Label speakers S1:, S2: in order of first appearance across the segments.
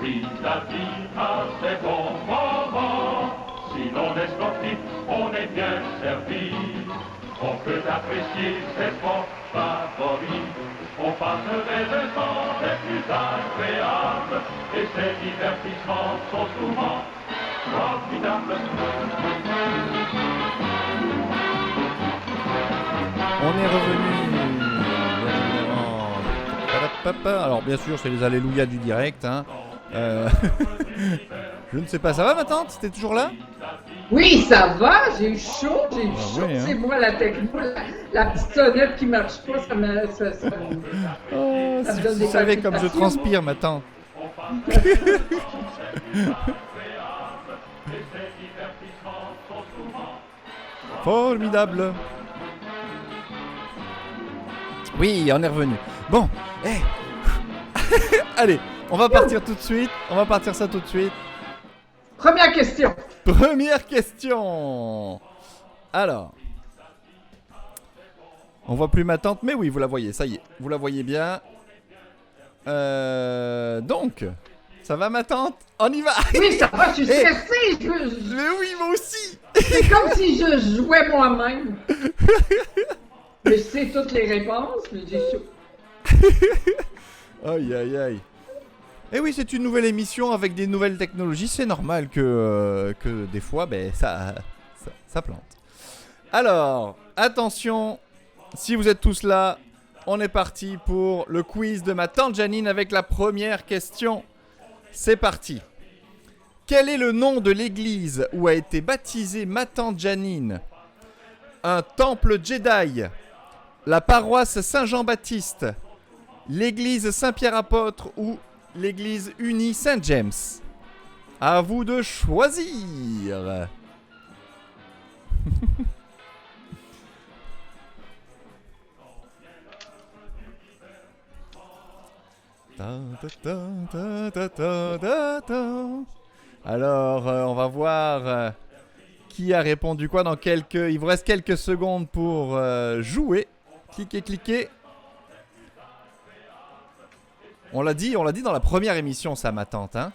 S1: Oui, la vie a ses bons moments. Si l'on est sportif, on est bien servi. On peut apprécier ses sports favoris. On passerait le temps les plus agréables. Et ces divertissements sont souvent formidables.
S2: On est revenu, bien évidemment. Padapapa. Alors bien sûr, c'est les alléluia du direct. Hein. Je ne sais pas, ça va ma tante? T'es toujours là?
S3: Oui, ça va, j'ai eu chaud, j'ai eu chaud.
S2: oui, hein.
S3: C'est moi la techno, la petite sonnette qui marche pas, ça me...
S2: Oh,
S3: ça
S2: si
S3: me donne
S2: vous
S3: des
S2: savez comme je
S3: palpitations.
S2: transpire ma tante. Formidable. Oui, on est revenu. Bon, allez, on va partir tout de suite. On va partir ça tout de suite.
S3: Première question.
S2: Première question. Alors, on voit plus ma tante, mais oui, vous la voyez, ça y est, vous la voyez bien. Donc, ça va ma tante? On y va.
S3: Oui, ça va, je suis
S2: Eh.
S3: stressée.
S2: Mais oui, moi aussi.
S3: C'est comme si je jouais moi-même. Mais je sais toutes les réponses, mais j'ai chaud.
S2: Aïe, aïe, aïe. Et oui, c'est une nouvelle émission avec des nouvelles technologies. C'est normal que des fois, ben, ça plante. Alors, attention, si vous êtes tous là, on est parti pour le quiz de ma tante Janine avec la première question. C'est parti. Quel est le nom de l'église où a été baptisée ma tante Janine? Un temple Jedi, la paroisse Saint-Jean-Baptiste, l'église Saint-Pierre-Apôtre ou l'église unie Saint-James? À vous de choisir. Alors, on va voir qui a répondu quoi dans quelques... Il vous reste quelques secondes pour jouer. Cliquez, cliquez. On l'a dit dans la première émission, ça, ma tante, hein?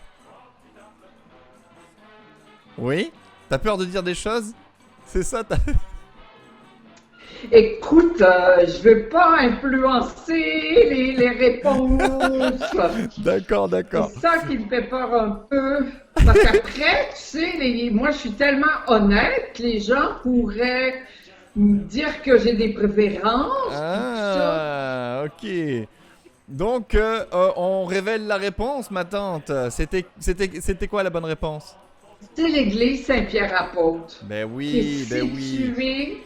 S2: Oui? T'as peur de dire des choses? C'est ça, t'as...
S3: Écoute, je veux pas influencer les réponses.
S2: D'accord, d'accord.
S3: C'est ça qui me fait peur un peu. Parce qu'après, tu sais, moi je suis tellement honnête, les gens pourraient me dire que j'ai des préférences. Tout ça.
S2: Ah, ok. Donc, on révèle la réponse, ma tante. C'était quoi la bonne réponse?
S3: C'est l'église Saint-Pierre-Apôtre.
S2: Ben
S3: Qui
S2: oui,
S3: est
S2: ben oui.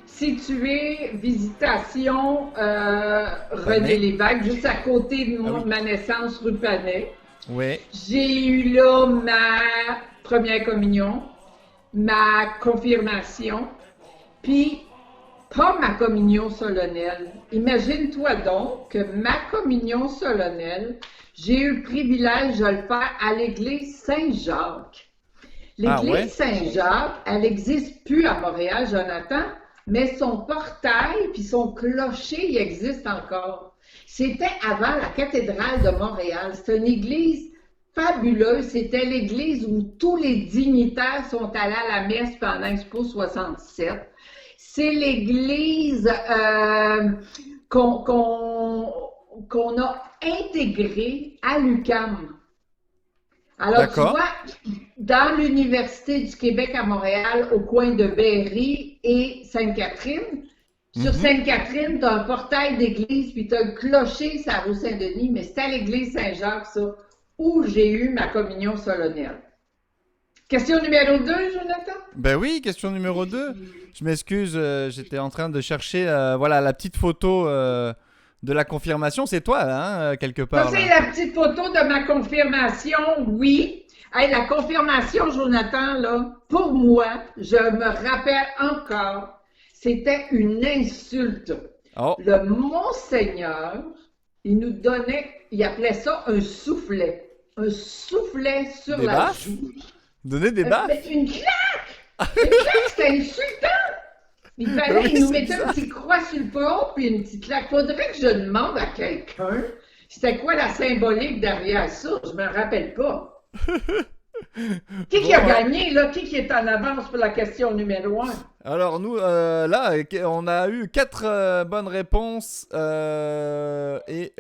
S3: située, visitation René Lévesque, juste à côté de
S2: Ah oui.
S3: ma naissance, rue Panet.
S2: Ouais.
S3: J'ai eu là ma première communion, ma confirmation, puis pas ma communion solennelle. Imagine-toi donc que ma communion solennelle, j'ai eu le privilège de le faire à l'église Saint-Jacques. L'église
S2: ouais?
S3: Saint-Jacques, elle n'existe plus à Montréal, Jonathan, mais son portail puis son clocher, il existe encore. C'était avant la cathédrale de Montréal. C'est une église fabuleuse. C'était l'église où tous les dignitaires sont allés à la messe pendant Expo 67. C'est l'église qu'on a intégrée à l'UQAM. Alors, tu
S2: D'accord.
S3: vois, dans l'Université du Québec à Montréal, au coin de Berry et Sainte-Catherine, sur Sainte-Catherine, tu as un portail d'église, puis tu as le clocher, c'est à rue Saint-Denis, mais c'est à l'église Saint-Jacques, ça, où j'ai eu ma communion solennelle. Question numéro 2, Jonathan?
S2: Ben oui, question numéro 2. Je m'excuse, j'étais en train de chercher voilà, la petite photo de la confirmation. C'est toi, hein, quelque part.
S3: Ça, c'est
S2: là.
S3: la petite photo de ma confirmation, oui. Hey, la confirmation, Jonathan, là, pour moi, je me rappelle encore, c'était une insulte.
S2: Oh,
S3: Le Monseigneur, il nous donnait, il appelait ça un soufflet. Un soufflet sur
S2: des
S3: la
S2: baffes?
S3: joue.
S2: Donner des baffes?
S3: Mais une claque! Une claque, c'était insultant! Il fallait,
S2: Oui,
S3: il nous
S2: c'est
S3: mettait
S2: bizarre.
S3: une petite croix sur le front, puis une petite claque. Faudrait que je demande à quelqu'un C'était quoi la symbolique derrière ça? Je me rappelle pas. Qui a gagné, là? Qui est en avance pour la question numéro 1?
S2: Alors nous, là, on a eu 4 bonnes réponses et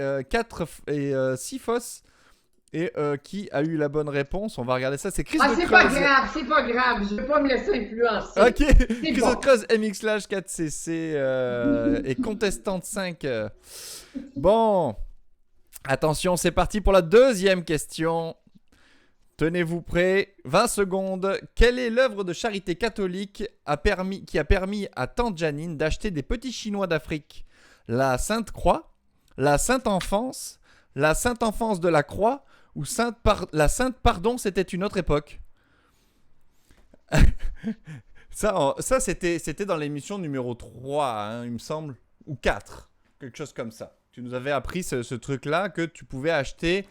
S2: 6 fausses. Et qui a eu la bonne réponse? On va regarder ça. C'est Chris de
S3: c'est
S2: Creuse.
S3: pas grave, c'est pas grave. Je vais pas me laisser influencer.
S2: Ok, Chris
S3: bon.
S2: de Creuse, MX 4cc et contestante 5. Bon, attention, c'est parti pour la deuxième question. Tenez-vous prêts, 20 secondes. Quelle est l'œuvre de charité catholique qui a permis à Tante Janine d'acheter des petits Chinois d'Afrique? La Sainte Croix, la Sainte Enfance, la Sainte Enfance de la Croix ou la Sainte Pardon, c'était une autre époque? Ça c'était dans l'émission numéro 3, hein, il me semble, ou 4, quelque chose comme ça. Tu nous avais appris ce truc-là, que tu pouvais acheter...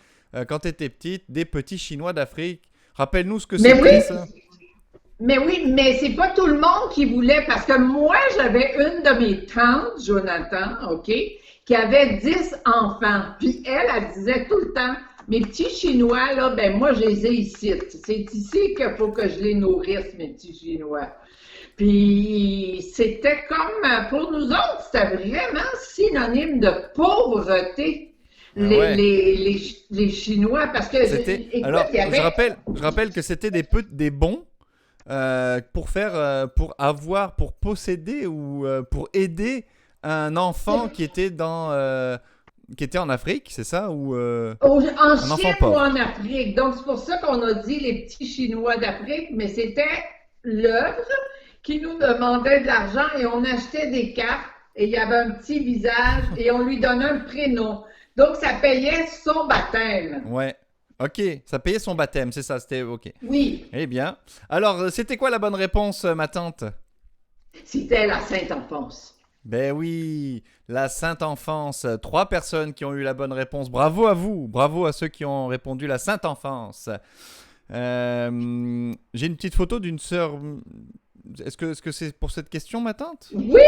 S2: quand tu étais petite, des petits Chinois d'Afrique. Rappelle-nous ce que c'était, ça.
S3: Mais oui, mais c'est pas tout le monde qui voulait, parce que moi, j'avais une de mes tantes, Jonathan, OK, qui avait 10 enfants. Puis elle disait tout le temps, mes petits Chinois, là, ben moi, je les ai ici. C'est ici qu'il faut que je les nourrisse, mes petits Chinois. Puis c'était comme, pour nous autres, c'était vraiment synonyme de pauvreté. Les Chinois, parce que
S2: écoute, alors, je rappelle que c'était des bons pour posséder ou pour aider un enfant qui était en Afrique, c'est ça, ou
S3: en Chine ou en Afrique. Donc c'est pour ça qu'on a dit les petits Chinois d'Afrique, mais c'était l'œuvre qui nous demandait de l'argent et on achetait des cartes et il y avait un petit visage et on lui donnait un prénom. Donc, ça payait son baptême.
S2: Ouais. OK. Ça payait son baptême, c'est ça. C'était OK.
S3: Oui.
S2: Eh bien. Alors, c'était quoi la bonne réponse, ma tante?
S3: C'était la Sainte Enfance.
S2: Ben oui, la Sainte Enfance. 3 personnes qui ont eu la bonne réponse. Bravo à vous. Bravo à ceux qui ont répondu la Sainte Enfance. J'ai une petite photo d'une sœur... Est-ce que c'est pour cette question, ma tante?
S3: Oui,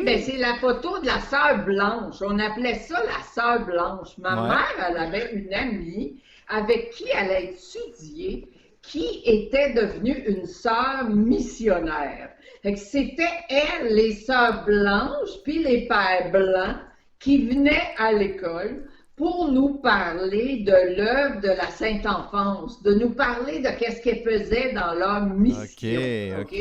S3: mais c'est la photo de la sœur Blanche. On appelait ça la sœur Blanche. Ma mère, elle avait une amie avec qui elle a étudié, qui était devenue une sœur missionnaire. Fait que c'était elle, les sœurs Blanches, puis les pères Blancs, qui venaient à l'école pour nous parler de l'œuvre de la Sainte Enfance, de nous parler de qu'est-ce qu'elle faisait dans leur mission.
S2: OK.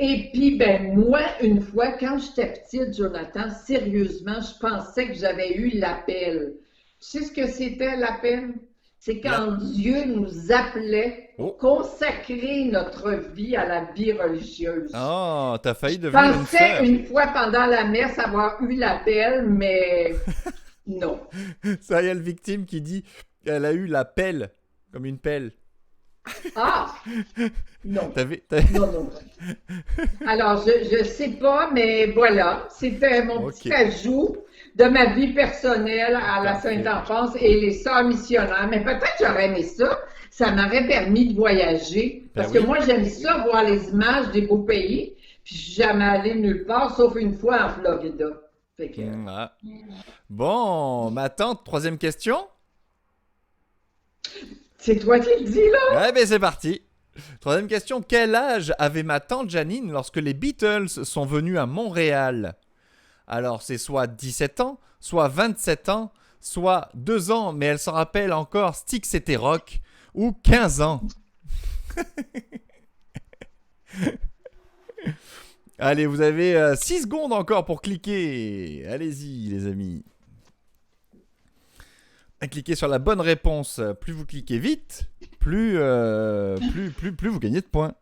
S3: Et puis, ben moi, une fois, quand j'étais petite, Jonathan, sérieusement, je pensais que j'avais eu l'appel. Tu sais ce que c'était l'appel? C'est quand Dieu nous appelait pour consacrer notre vie à la vie religieuse.
S2: Oh, t'as failli devenir une sœur.
S3: Je pensais une fois pendant la messe avoir eu l'appel, mais non.
S2: Ça y est, le victime qui dit qu'elle a eu la pelle, comme une pelle.
S3: Ah! Non.
S2: Non.
S3: Alors, je sais pas, mais voilà. C'était mon petit ajout de ma vie personnelle à la Sainte Enfance et les sœurs missionnaires. Mais peut-être j'aurais aimé ça. Ça m'aurait permis de voyager. Parce que moi, j'aime ça, voir les images des beaux pays. Puis je suis jamais allée nulle part, sauf une fois en Florida. Fait que...
S2: Bon, ma tante, 3e question.
S3: C'est toi qui le dis, là?
S2: Ouais, ben c'est parti. 3e question. Quel âge avait ma tante Janine lorsque les Beatles sont venus à Montréal? Alors, c'est soit 17 ans, soit 27 ans, soit 2 ans, mais elle s'en rappelle encore, Stick c'était rock, ou 15 ans. Allez, vous avez 6 secondes encore pour cliquer. Allez-y, les amis. Cliquez sur la bonne réponse. Plus vous cliquez vite, plus vous gagnez de points.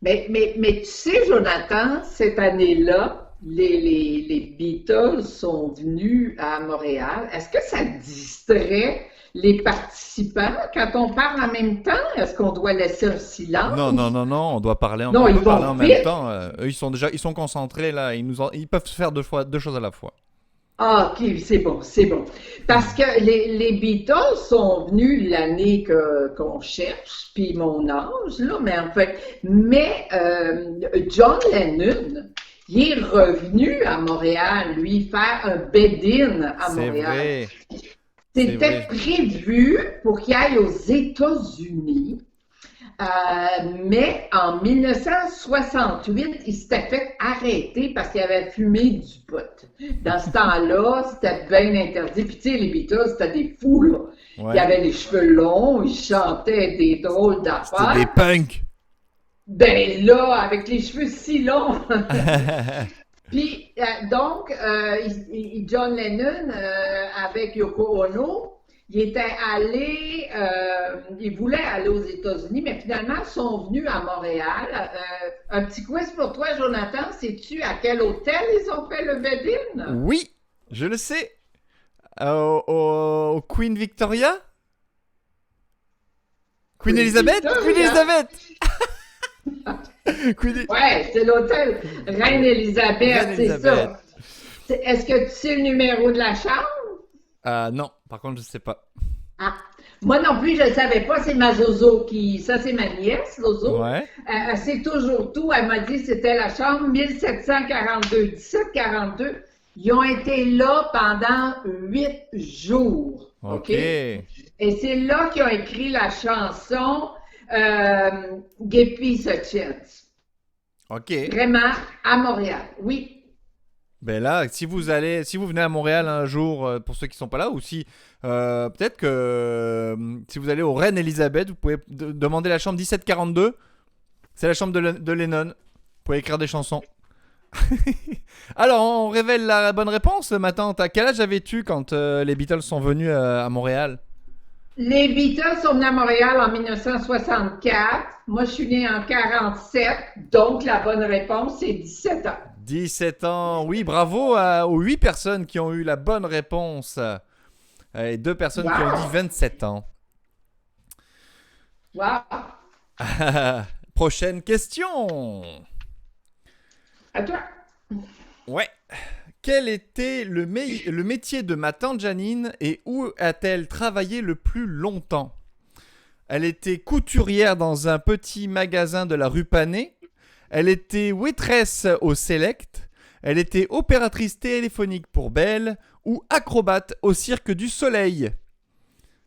S3: Mais tu sais, Jonathan, cette année-là, les Beatles sont venus à Montréal. Est-ce que ça distrait les participants quand on parle en même temps? Est-ce qu'on doit laisser un silence?
S2: Non, on doit parler en même temps. Eux, ils sont concentrés là. Ils peuvent faire deux choses à la fois.
S3: Ah, ok, c'est bon. Parce que les Beatles sont venus l'année qu'on cherche, puis mon âge, là, mais John Lennon, il est revenu à Montréal, lui, faire un bed-in à Montréal.
S2: C'est vrai. C'est
S3: C'était
S2: vrai.
S3: prévu pour qu'il aille aux États-Unis, mais en 1968, il s'était fait arrêter parce qu'il avait fumé du pot. Dans ce temps-là, c'était bien interdit. Puis tu sais, les Beatles, c'était des fous, là.
S2: Ouais.
S3: Ils avaient les cheveux longs, ils chantaient des drôles
S2: C'était
S3: d'affaires.
S2: des punks.
S3: Ben là, avec les cheveux si longs. Puis, donc, John Lennon, avec Yoko Ono, il était allé, il voulait aller aux États-Unis, mais finalement, ils sont venus à Montréal. Un petit quiz pour toi, Jonathan. Sais-tu à quel hôtel ils ont fait le bed-in?
S2: Oui, je le sais. Au Queen Victoria? Queen
S3: Queen
S2: Elizabeth?
S3: Victoria.
S2: Queen Elizabeth!
S3: Ouais, c'est l'hôtel Reine Élisabeth,
S2: Reine
S3: c'est
S2: Elisabeth.
S3: ça. Est-ce que tu sais le numéro de la chambre?
S2: Non, par contre, je sais pas.
S3: Ah, moi non plus, je ne le savais pas. C'est ma Zozo ça c'est ma nièce, Zozo.
S2: Ouais.
S3: Elle sait toujours tout. Elle m'a dit que c'était la chambre 1742, 1742. Ils ont été là pendant 8 jours.
S2: Ok.
S3: Et c'est là qu'ils ont écrit la chanson Gippy Chance.
S2: Ok.
S3: Vraiment, à Montréal. Oui.
S2: Ben là, si vous venez à Montréal un jour, pour ceux qui sont pas là, ou si peut-être que si vous allez au Reine Elisabeth, vous pouvez demander la chambre 1742. C'est la chambre de Lennon. Vous pouvez écrire des chansons. Alors, on révèle la bonne réponse, ma tante. À quel âge avais-tu quand les Beatles sont venus à Montréal?
S3: Les Beatles sont venus à Montréal en 1964. Moi, je suis née en 47. Donc, la bonne réponse, c'est 17 ans.
S2: 17 ans. Oui, bravo aux 8 personnes qui ont eu la bonne réponse. Et 2 personnes qui ont dit 27 ans.
S3: Wow.
S2: Prochaine question.
S3: À toi.
S2: Ouais. Quel était le métier de ma tante Janine et où a-t-elle travaillé le plus longtemps? Elle était couturière dans un petit magasin de la rue Panet. Elle était waitress au Select. Elle était opératrice téléphonique pour Bell ou acrobate au Cirque du Soleil.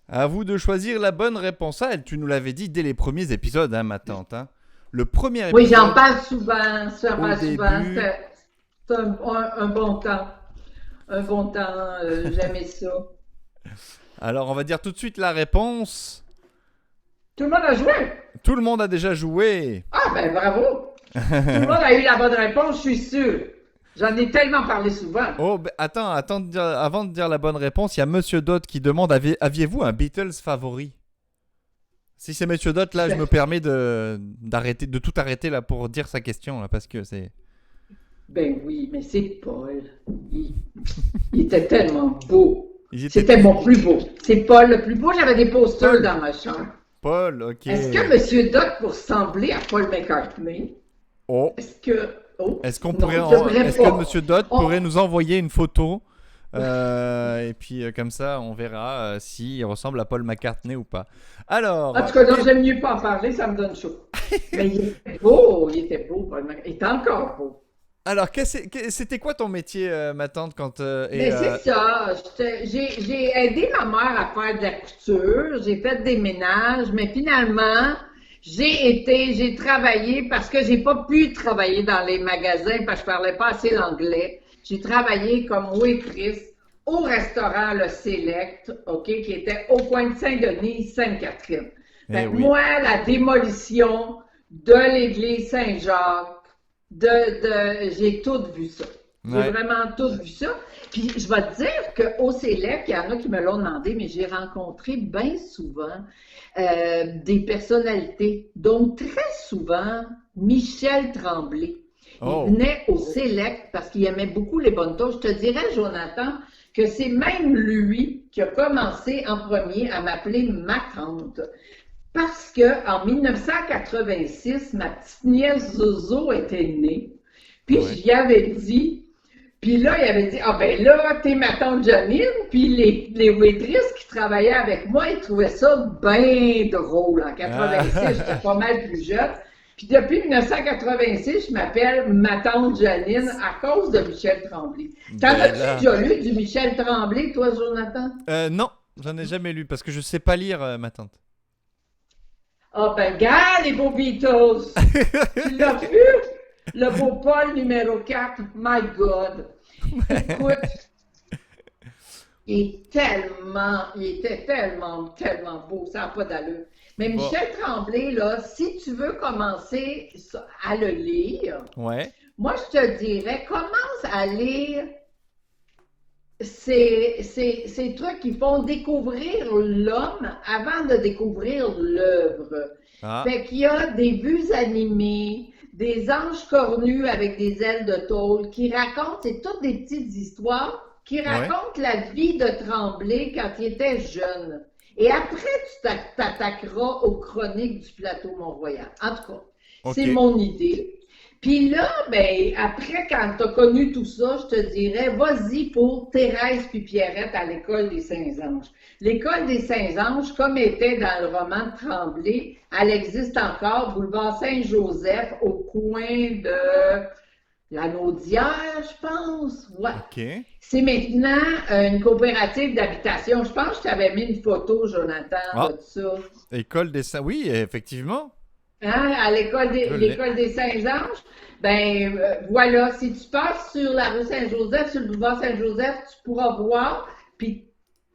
S2: À vous de choisir la bonne réponse. Ah, tu nous l'avais dit dès les premiers épisodes, hein, ma tante. Hein. Le premier épisode.
S3: Oui, j'en parle souvent. J'en parle souvent.
S2: début.
S3: C'est un bon temps. Un bon temps. J'aimais ça.
S2: Alors, on va dire tout de suite la réponse.
S3: Tout le monde a joué.
S2: Tout le monde a déjà joué.
S3: Ah, ben bravo. Tout le monde a eu la bonne réponse, je suis sûr. J'en ai tellement parlé souvent.
S2: Oh, attends, avant de dire la bonne réponse, il y a Monsieur Dot qui demande aviez-vous un Beatles favori? Si c'est Monsieur Dot, là, je me permets de tout arrêter là pour dire sa question là, parce que c'est.
S3: Ben oui, mais c'est Paul. Il était tellement beau.
S2: Ils étaient
S3: C'était mon plus beau. C'est Paul le plus beau. J'avais des posters dans ma chambre.
S2: Paul, ok.
S3: Est-ce que Monsieur Dot, pour ressembler à Paul McCartney,
S2: Oh.
S3: est-ce
S2: qu'on
S3: non,
S2: pourrait,
S3: je devrais
S2: est-ce
S3: pas.
S2: que Monsieur Dot
S3: Oh.
S2: pourrait nous envoyer une photo et puis comme ça, on verra s'il ressemble à Paul McCartney ou pas. Alors.
S3: En tout cas, non, j'aime mieux pas en parler, ça me donne chaud. Mais il était beau, Paul McCartney. Il est encore beau.
S2: Alors, c'était quoi ton métier, ma tante, quand
S3: Mais c'est ça. J'ai aidé ma mère à faire de la couture, j'ai fait des ménages, mais finalement, j'ai travaillé parce que j'ai pas pu travailler dans les magasins parce que je parlais pas assez l'anglais. J'ai travaillé comme waitress au restaurant Le Select, OK, qui était au coin de Saint-Denis, Sainte-Catherine. Fait que
S2: oui.
S3: moi, la démolition de l'église Saint-Jacques, j'ai tout vu ça. J'ai
S2: Ouais.
S3: vraiment tout vu ça. Puis je vais te dire qu'au Select, il y en a qui me l'ont demandé, mais j'ai rencontré bien souvent des personnalités. Donc très souvent, Michel Tremblay.
S2: Oh.
S3: Il venait au Select parce qu'il aimait beaucoup les bonnes toasts. Je te dirais, Jonathan, que c'est même lui qui a commencé en premier à m'appeler ma tante. Parce que en 1986, ma petite nièce Zozo était née. Puis
S2: Ouais.
S3: je lui avais dit, puis là, il avait dit, ah ben là, t'es ma tante Janine. Puis les waitresses qui travaillaient avec moi, ils trouvaient ça bien drôle. En 86, j'étais pas mal plus jeune. Puis depuis 1986, je m'appelle ma tante Janine à cause de Michel Tremblay. T'en
S2: Ben
S3: as-tu
S2: là.
S3: déjà lu du Michel Tremblay, toi, Jonathan?
S2: Non. j'en ai jamais lu parce que je sais pas lire, ma tante.
S3: Ah ben, gars, les beaux Beatles! Tu l'as vu? Le beau Paul numéro 4, my God! Écoute, il était tellement beau, ça n'a pas d'allure. Mais
S2: Bon,
S3: Michel Tremblay, là, si tu veux commencer à le lire,
S2: ouais,
S3: moi, je te dirais, commence à lire ces trucs qui font découvrir l'homme avant de découvrir l'œuvre.
S2: ah,
S3: Fait qu'il y a des vues animées, des anges cornus avec des ailes de tôle qui racontent, c'est toutes des petites histoires qui
S2: ouais,
S3: racontent la vie de Tremblay quand il était jeune. Et après, tu t'attaqueras aux chroniques du plateau Mont-Royal. En tout cas,
S2: ok.
S3: c'est mon idée. Puis là, ben, après, quand tu as connu tout ça, je te dirais, vas-y pour Thérèse puis Pierrette à l'École des Saints-Anges. L'École des Saints-Anges, comme était dans le roman de Tremblay, elle existe encore, boulevard Saint-Joseph, au coin de la Naudière, je pense. Ouais.
S2: Ok.
S3: C'est maintenant une coopérative d'habitation. Je pense que je t'avais mis une photo, Jonathan,
S2: Ah,
S3: de ça.
S2: École des Saints. Oui, effectivement.
S3: Hein, à
S2: Je l'ai.
S3: l'école des Saints-Anges, ben voilà, si tu passes sur la rue Saint-Joseph, sur le boulevard Saint-Joseph, tu pourras voir. Puis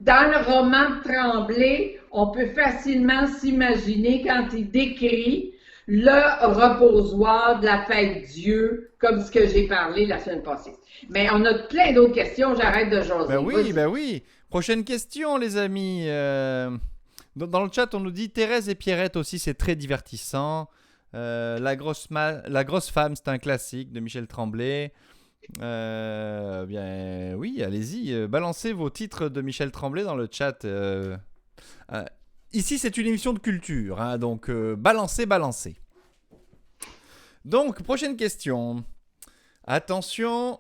S3: dans le roman de Tremblay, on peut facilement s'imaginer quand il décrit le reposoir de la fête Dieu, comme ce que j'ai parlé la semaine passée. Mais on a plein d'autres questions, j'arrête de jaser. Vas-y.
S2: Ben oui. Prochaine question, les amis. Dans le chat, on nous dit Thérèse et Pierrette aussi, c'est très divertissant. La grosse femme, c'est un classique de Michel Tremblay. Bien, oui, allez-y, balancez vos titres de Michel Tremblay dans le chat. Euh, Ici, c'est une émission de culture, hein, donc balancez. Donc, prochaine question. Attention,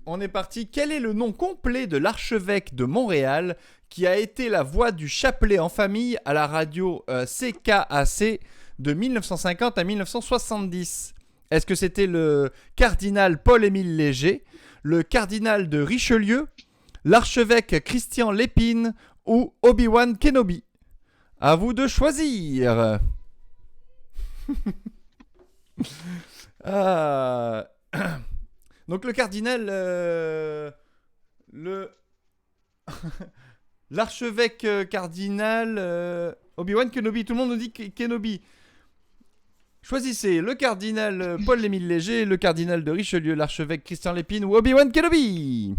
S2: on est parti. Quel est le nom complet de l'archevêque de Montréal qui a été la voix du chapelet en famille à la radio CKAC de 1950 à 1970? Est-ce que c'était le cardinal Paul-Émile Léger, le cardinal de Richelieu, l'archevêque Christian Lépine ou Obi-Wan Kenobi? À vous de choisir. Ah. Donc le cardinal, le l'archevêque cardinal Obi-Wan Kenobi. Tout le monde nous dit Kenobi. Choisissez le cardinal Paul-Émile Léger, le cardinal de Richelieu, l'archevêque Christian Lépine ou Obi-Wan Kenobi.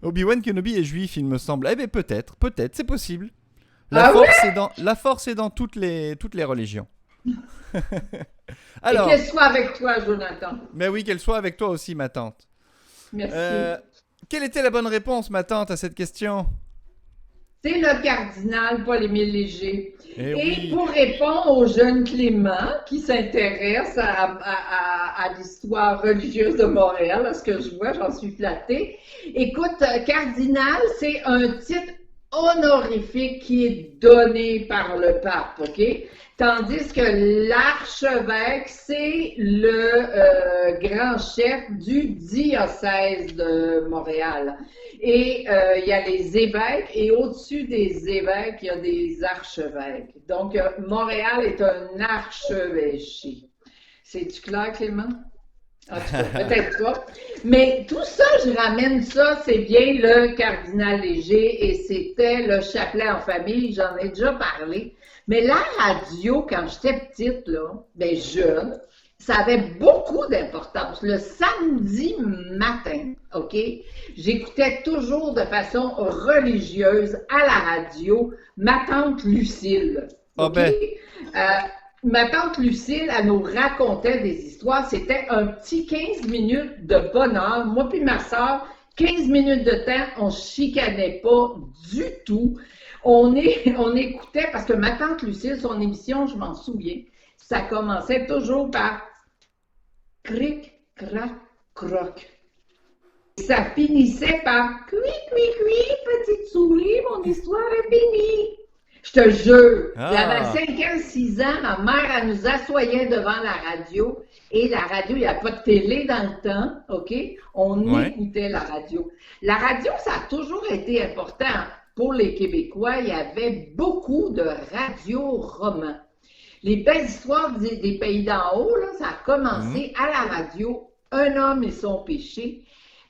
S2: Obi-Wan Kenobi est juif, il me semble. Eh bien peut-être, c'est possible.
S3: Ah ouais?
S2: La force est dans toutes les religions.
S3: Et
S2: Alors,
S3: qu'elle soit avec toi, Jonathan.
S2: mais oui, qu'elle soit avec toi aussi, ma tante.
S3: Merci.
S2: Quelle était la bonne réponse, ma tante, à cette question?
S3: C'est le cardinal Paul-Émile Léger.
S2: Eh
S3: Et
S2: oui.
S3: pour répondre au jeune Clément qui s'intéresse à l'histoire religieuse de Montréal, à ce que je vois, j'en suis flattée. Écoute, cardinal, c'est un titre honorifique qui est donné par le pape, OK? Tandis que l'archevêque, c'est le grand chef du diocèse de Montréal. Et il y a les évêques, et au-dessus des évêques, il y a des archevêques. Donc, Montréal est un archevêché. C'est-tu clair, Clément? En tout cas, peut-être pas. Mais tout ça, je ramène ça, c'est bien le cardinal Léger, et c'était le chapelet en famille, j'en ai déjà parlé. Mais la radio, quand j'étais petite, là, ben jeune, ça avait beaucoup d'importance. Le samedi matin, OK, j'écoutais toujours de façon religieuse à la radio ma tante Lucille.
S2: Oh
S3: OK?
S2: ben,
S3: Ma tante Lucille, elle nous racontait des histoires. C'était un petit 15 minutes de bonheur. Moi puis ma soeur, 15 minutes de temps, on chicanait pas du tout. On écoutait, parce que ma tante Lucille, son émission, je m'en souviens, ça commençait toujours par cric, crac, croc. Ça finissait par cui, cui, cui, petite souris, mon histoire est finie. Je te jure.
S2: Ah.
S3: J'avais 5 ans, 6 ans. Ma mère, elle nous assoyait devant la radio. Et la radio, il n'y a pas de télé dans le temps, OK? On
S2: Ouais.
S3: écoutait la radio. La radio, ça a toujours été important. Pour les Québécois, il y avait beaucoup de radio-romans. Les belles histoires des pays d'en haut, là, ça a commencé à la radio, Un homme et son péché.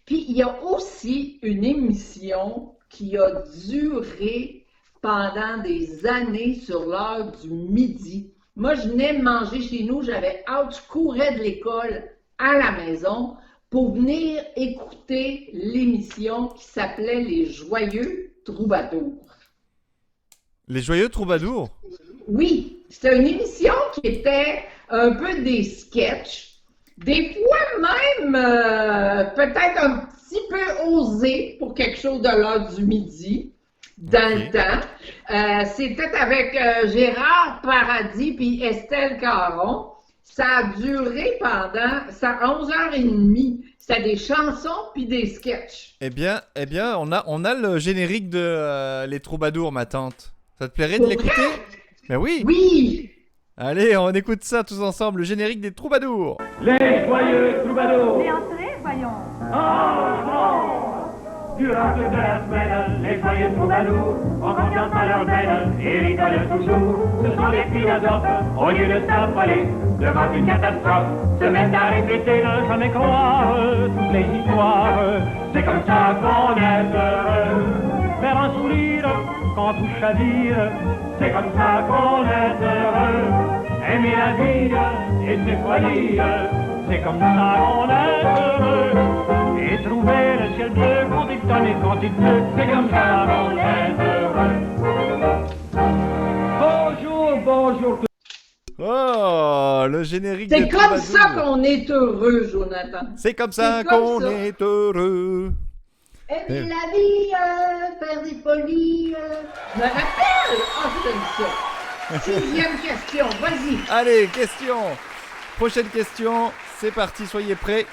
S3: Puis il y a aussi une émission qui a duré pendant des années sur l'heure du midi. Moi, je venais de manger chez nous, j'avais hâte, je courais de l'école à la maison pour venir écouter l'émission qui s'appelait Les Joyeux Troubadours.
S2: Les joyeux troubadours.
S3: Oui, c'était une émission qui était un peu des sketchs, des fois même peut-être un petit peu osé pour quelque chose de l'heure du midi, dans le temps. C'était avec Gérard Paradis puis Estelle Caron. Ça a duré pendant 11h30. C'était des chansons puis des sketchs.
S2: Eh bien, on a le générique de Les Troubadours, ma tante. Ça te plairait de
S3: Pour
S2: l'écouter? Ben oui.
S3: Oui!
S2: Allez, on écoute ça tous ensemble, le générique des Troubadours.
S1: Les joyeux troubadours.
S4: Et entrez, voyons.
S1: Durant toute la semaine, les joyeux troubadours ont confiance à leur peine et rigolent toujours. Ce sont des philosophes, au lieu de s'affoler devant une catastrophe, se mettent à répéter, ne jamais croire toutes les histoires. C'est comme ça qu'on est heureux, faire un sourire quand tout chavire. C'est comme ça qu'on est heureux, aimer la vie et ses folies. C'est comme ça qu'on est heureux, et trouver le ciel bleu quand il tonne et quand il pleut. C'est comme ça qu'on est heureux. Bonjour, bonjour.
S2: Oh, le générique
S3: C'est
S2: des
S3: comme
S2: Troubadours.
S3: ça qu'on est heureux, Jonathan.
S2: C'est comme ça
S3: C'est comme
S2: qu'on
S3: ça.
S2: est heureux.
S3: Aimer la vie, faire des folies. Je me rappelle! Ah, je te dis ça. 6e question, vas-y.
S2: Allez, question. Prochaine question. C'est parti, soyez prêts.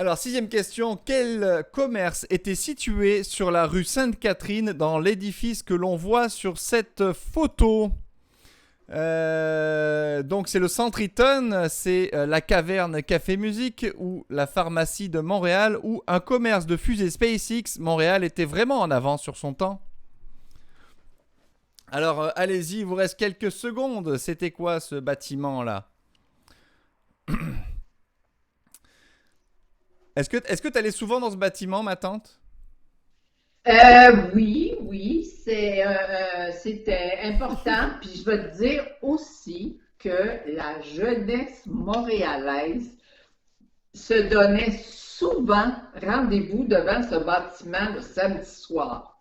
S2: Alors, 6e question. Quel commerce était situé sur la rue Sainte-Catherine dans l'édifice que l'on voit sur cette photo? Donc c'est le Centre Eaton, c'est la Caverne Café Musique ou la pharmacie de Montréal ou un commerce de fusée SpaceX. Montréal était vraiment en avance sur son temps. Alors allez-y, il vous reste quelques secondes. C'était quoi ce bâtiment là? Est-ce que tu allais souvent dans ce bâtiment, ma tante?
S3: Oui, c'était important. Puis je vais te dire aussi que la jeunesse montréalaise se donnait souvent rendez-vous devant ce bâtiment le samedi soir.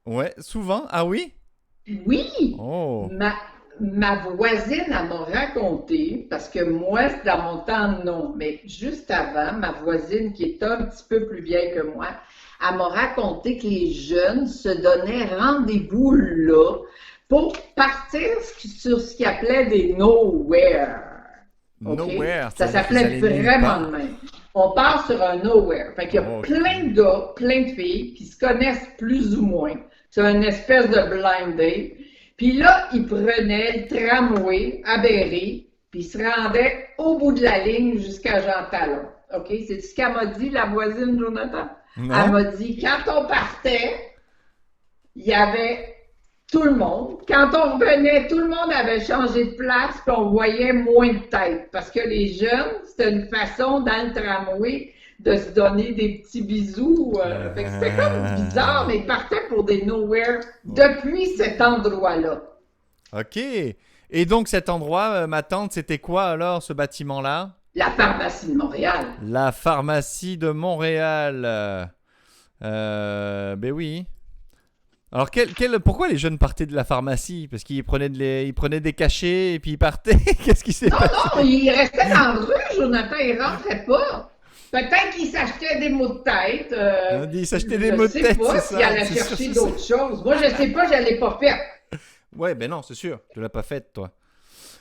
S2: Ouais, souvent. Ah oui?
S3: Oui!
S2: Oh.
S3: Ma voisine, elle m'a raconté, parce que moi, dans mon temps, non, mais juste avant, ma voisine, qui est un petit peu plus vieille que moi, elle m'a raconté que les jeunes se donnaient rendez-vous là pour partir sur ce qu'ils appelaient des nowhere. OK?
S2: Nowhere.
S3: Ça s'appelait vraiment de même. On part sur un nowhere. Fait qu'il y a
S2: Ok.
S3: plein de gars, plein de filles qui se connaissent plus ou moins. C'est une espèce de blind date. Puis là, ils prenaient le tramway à Berry, puis ils se rendaient au bout de la ligne jusqu'à Jean Talon. OK? C'est ce qu'elle m'a dit, la voisine, Jonathan?
S2: Non?
S3: Elle m'a dit, quand on partait, il y avait tout le monde. Quand on revenait, tout le monde avait changé de place, puis on voyait moins de têtes. Parce que les jeunes, c'était une façon, dans le tramway, de se donner des petits bisous. Fait que c'était comme bizarre, mais ils partaient pour des nowhere depuis cet endroit-là.
S2: Ok. Et donc cet endroit, ma tante, c'était quoi alors ce bâtiment-là?
S3: La pharmacie de Montréal.
S2: La pharmacie de Montréal. Ben oui. Alors pourquoi les jeunes partaient de la pharmacie? Parce qu'ils prenaient, ils prenaient des cachets et puis ils partaient. Qu'est-ce qui s'est passé?
S3: Non, ils restaient dans la rue, Jonathan, ils rentraient pas. Peut-être qu'ils s'achetaient des mots de tête.
S2: Ils s'achetaient des mots de tête,
S3: Je sais pas
S2: c'est
S3: s'ils
S2: ça.
S3: allaient
S2: C'est
S3: chercher
S2: sûr,
S3: d'autres choses. Moi, je sais pas, je l'ai pas fait.
S2: Ouais, ben non, c'est sûr. Tu l'as pas faite, toi.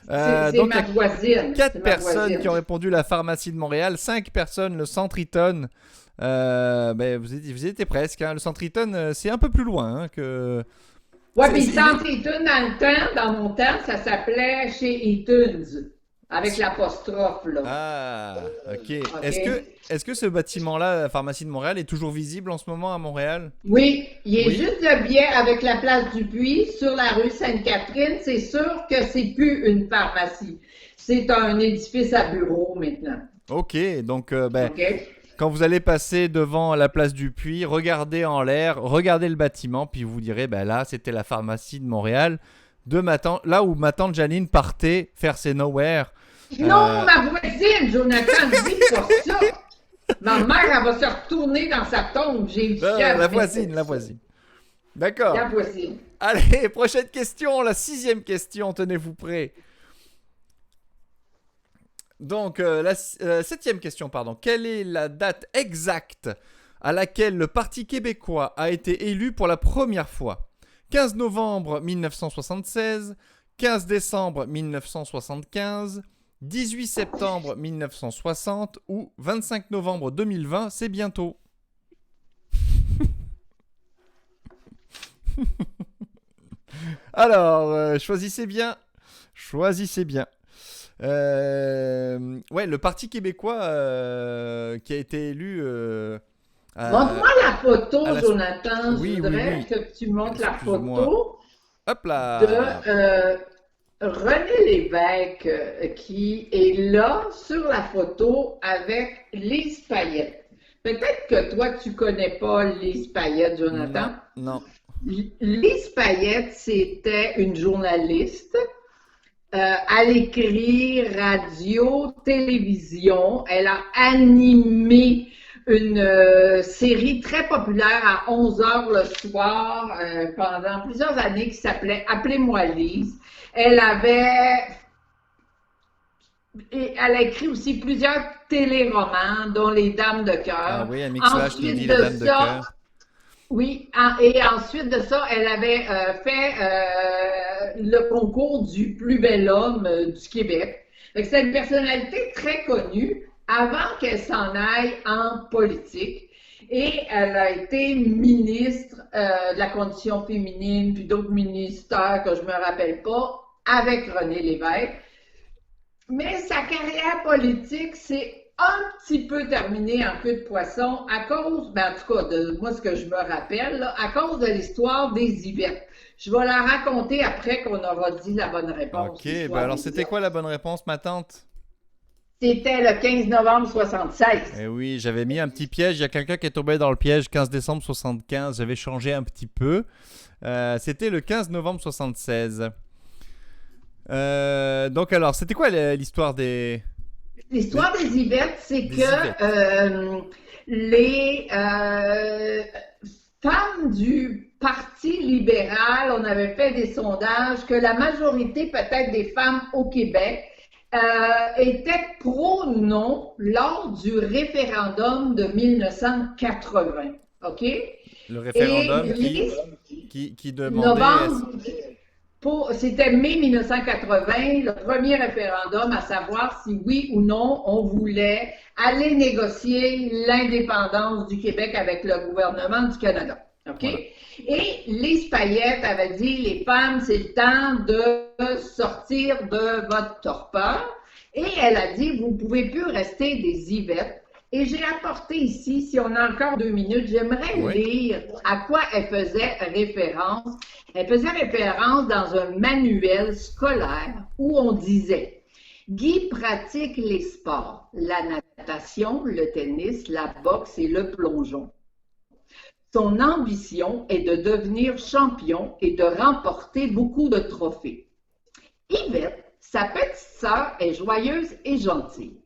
S3: C'est
S2: Donc,
S3: ma
S2: il y a
S3: voisine.
S2: 4
S3: C'est ma
S2: personnes
S3: voisine.
S2: qui ont répondu la pharmacie de Montréal, 5 personnes le Centre Eaton. Vous étiez presque. Hein. Le Centre Eaton, c'est un peu plus loin hein, que.
S3: Ouais, puis Centre Eaton, dans mon temps, ça s'appelait chez Eaton's, avec l'apostrophe, là.
S2: Ah, ok.
S3: OK?
S2: Est-ce que ce bâtiment-là, la pharmacie de Montréal, est toujours visible en ce moment à Montréal?
S3: Oui, il est
S2: Oui.
S3: juste le biais avec la place du Puy sur la rue Sainte-Catherine. C'est sûr que c'est plus une pharmacie. C'est un édifice à bureaux maintenant.
S2: Ok, donc
S3: OK?
S2: quand vous allez passer devant la place du Puy, regardez en l'air, regardez le bâtiment, puis vous direz, là, c'était la pharmacie de Montréal, là où ma tante Janine partait faire ses nowhere.
S3: Non, ma voisine, Jonathan, dis pas ça. Ma mère, elle va se retourner dans sa tombe. J'ai eu
S2: La voisine. D'accord.
S3: La voisine.
S2: Allez, prochaine question, la 6e question, tenez-vous prêts. Donc, la 7e question, pardon. Quelle est la date exacte à laquelle le Parti québécois a été élu pour la première fois? 15 novembre 1976, 15 décembre 1975, 18 septembre 1960 ou 25 novembre 2020, c'est bientôt. Alors, choisissez bien. Le Parti québécois qui a été élu.
S3: Montre-moi la photo,
S2: à la-
S3: Jonathan.
S2: Oui,
S3: Je
S2: oui,
S3: voudrais
S2: oui.
S3: que tu montres la
S2: Excuse-moi.
S3: photo
S2: Hop là.
S3: de René Lévesque qui est là sur la photo avec Lise Payette. Peut-être que toi, tu connais pas Lise Payette, Jonathan.
S2: Non.
S3: Lise Payette, c'était une journaliste. Elle écrit radio, télévision. Elle a animé une série très populaire à 11 heures le soir pendant plusieurs années qui s'appelait Appelez-moi Lise. Elle a écrit aussi plusieurs téléromans, dont Les Dames de cœur.
S2: Ah oui, Amick Slash nous dit
S3: Ensuite
S2: la
S3: de
S2: dame de
S3: ça,
S2: cœur.
S3: oui, et ensuite de ça, elle avait fait le concours du plus bel homme du Québec. Fait que c'est une personnalité très connue avant qu'elle s'en aille en politique. Et elle a été ministre de la condition féminine, puis d'autres ministères que je me rappelle pas, avec René Lévesque. Mais sa carrière politique s'est un petit peu terminée en queue de poisson à cause, en tout cas, de moi, ce que je me rappelle, là, à cause de l'histoire des Yvettes. Je vais la raconter après qu'on aura dit la bonne réponse.
S2: Ok, alors c'était quoi la bonne réponse, ma tante?
S3: C'était le 15 novembre 76.
S2: Eh oui, j'avais mis un petit piège. Il y a quelqu'un qui est tombé dans le piège 15 décembre 75. J'avais changé un petit peu. C'était le 15 novembre 76. Donc alors, c'était quoi l'histoire des...
S3: L'histoire des Yvettes, c'est
S2: Des
S3: que les femmes du Parti libéral, on avait fait des sondages, que la majorité peut-être des femmes au Québec étaient pro-non lors du référendum de 1980. OK?
S2: Le référendum
S3: Et
S2: qui demandait...
S3: novembre, c'était mai 1980, le premier référendum à savoir si oui ou non on voulait aller négocier l'indépendance du Québec avec le gouvernement du Canada. OK?
S2: Voilà.
S3: Et Lise Payette avait dit, les femmes, c'est le temps de sortir de votre torpeur. Et elle a dit, vous ne pouvez plus rester des Yvettes. Et j'ai apporté ici, si on a encore 2 minutes, j'aimerais lire à quoi elle faisait référence. Elle faisait référence dans un manuel scolaire où on disait « Guy pratique les sports, la natation, le tennis, la boxe et le plongeon. Son ambition est de devenir champion et de remporter beaucoup de trophées. Yvette, sa petite sœur, est joyeuse et gentille.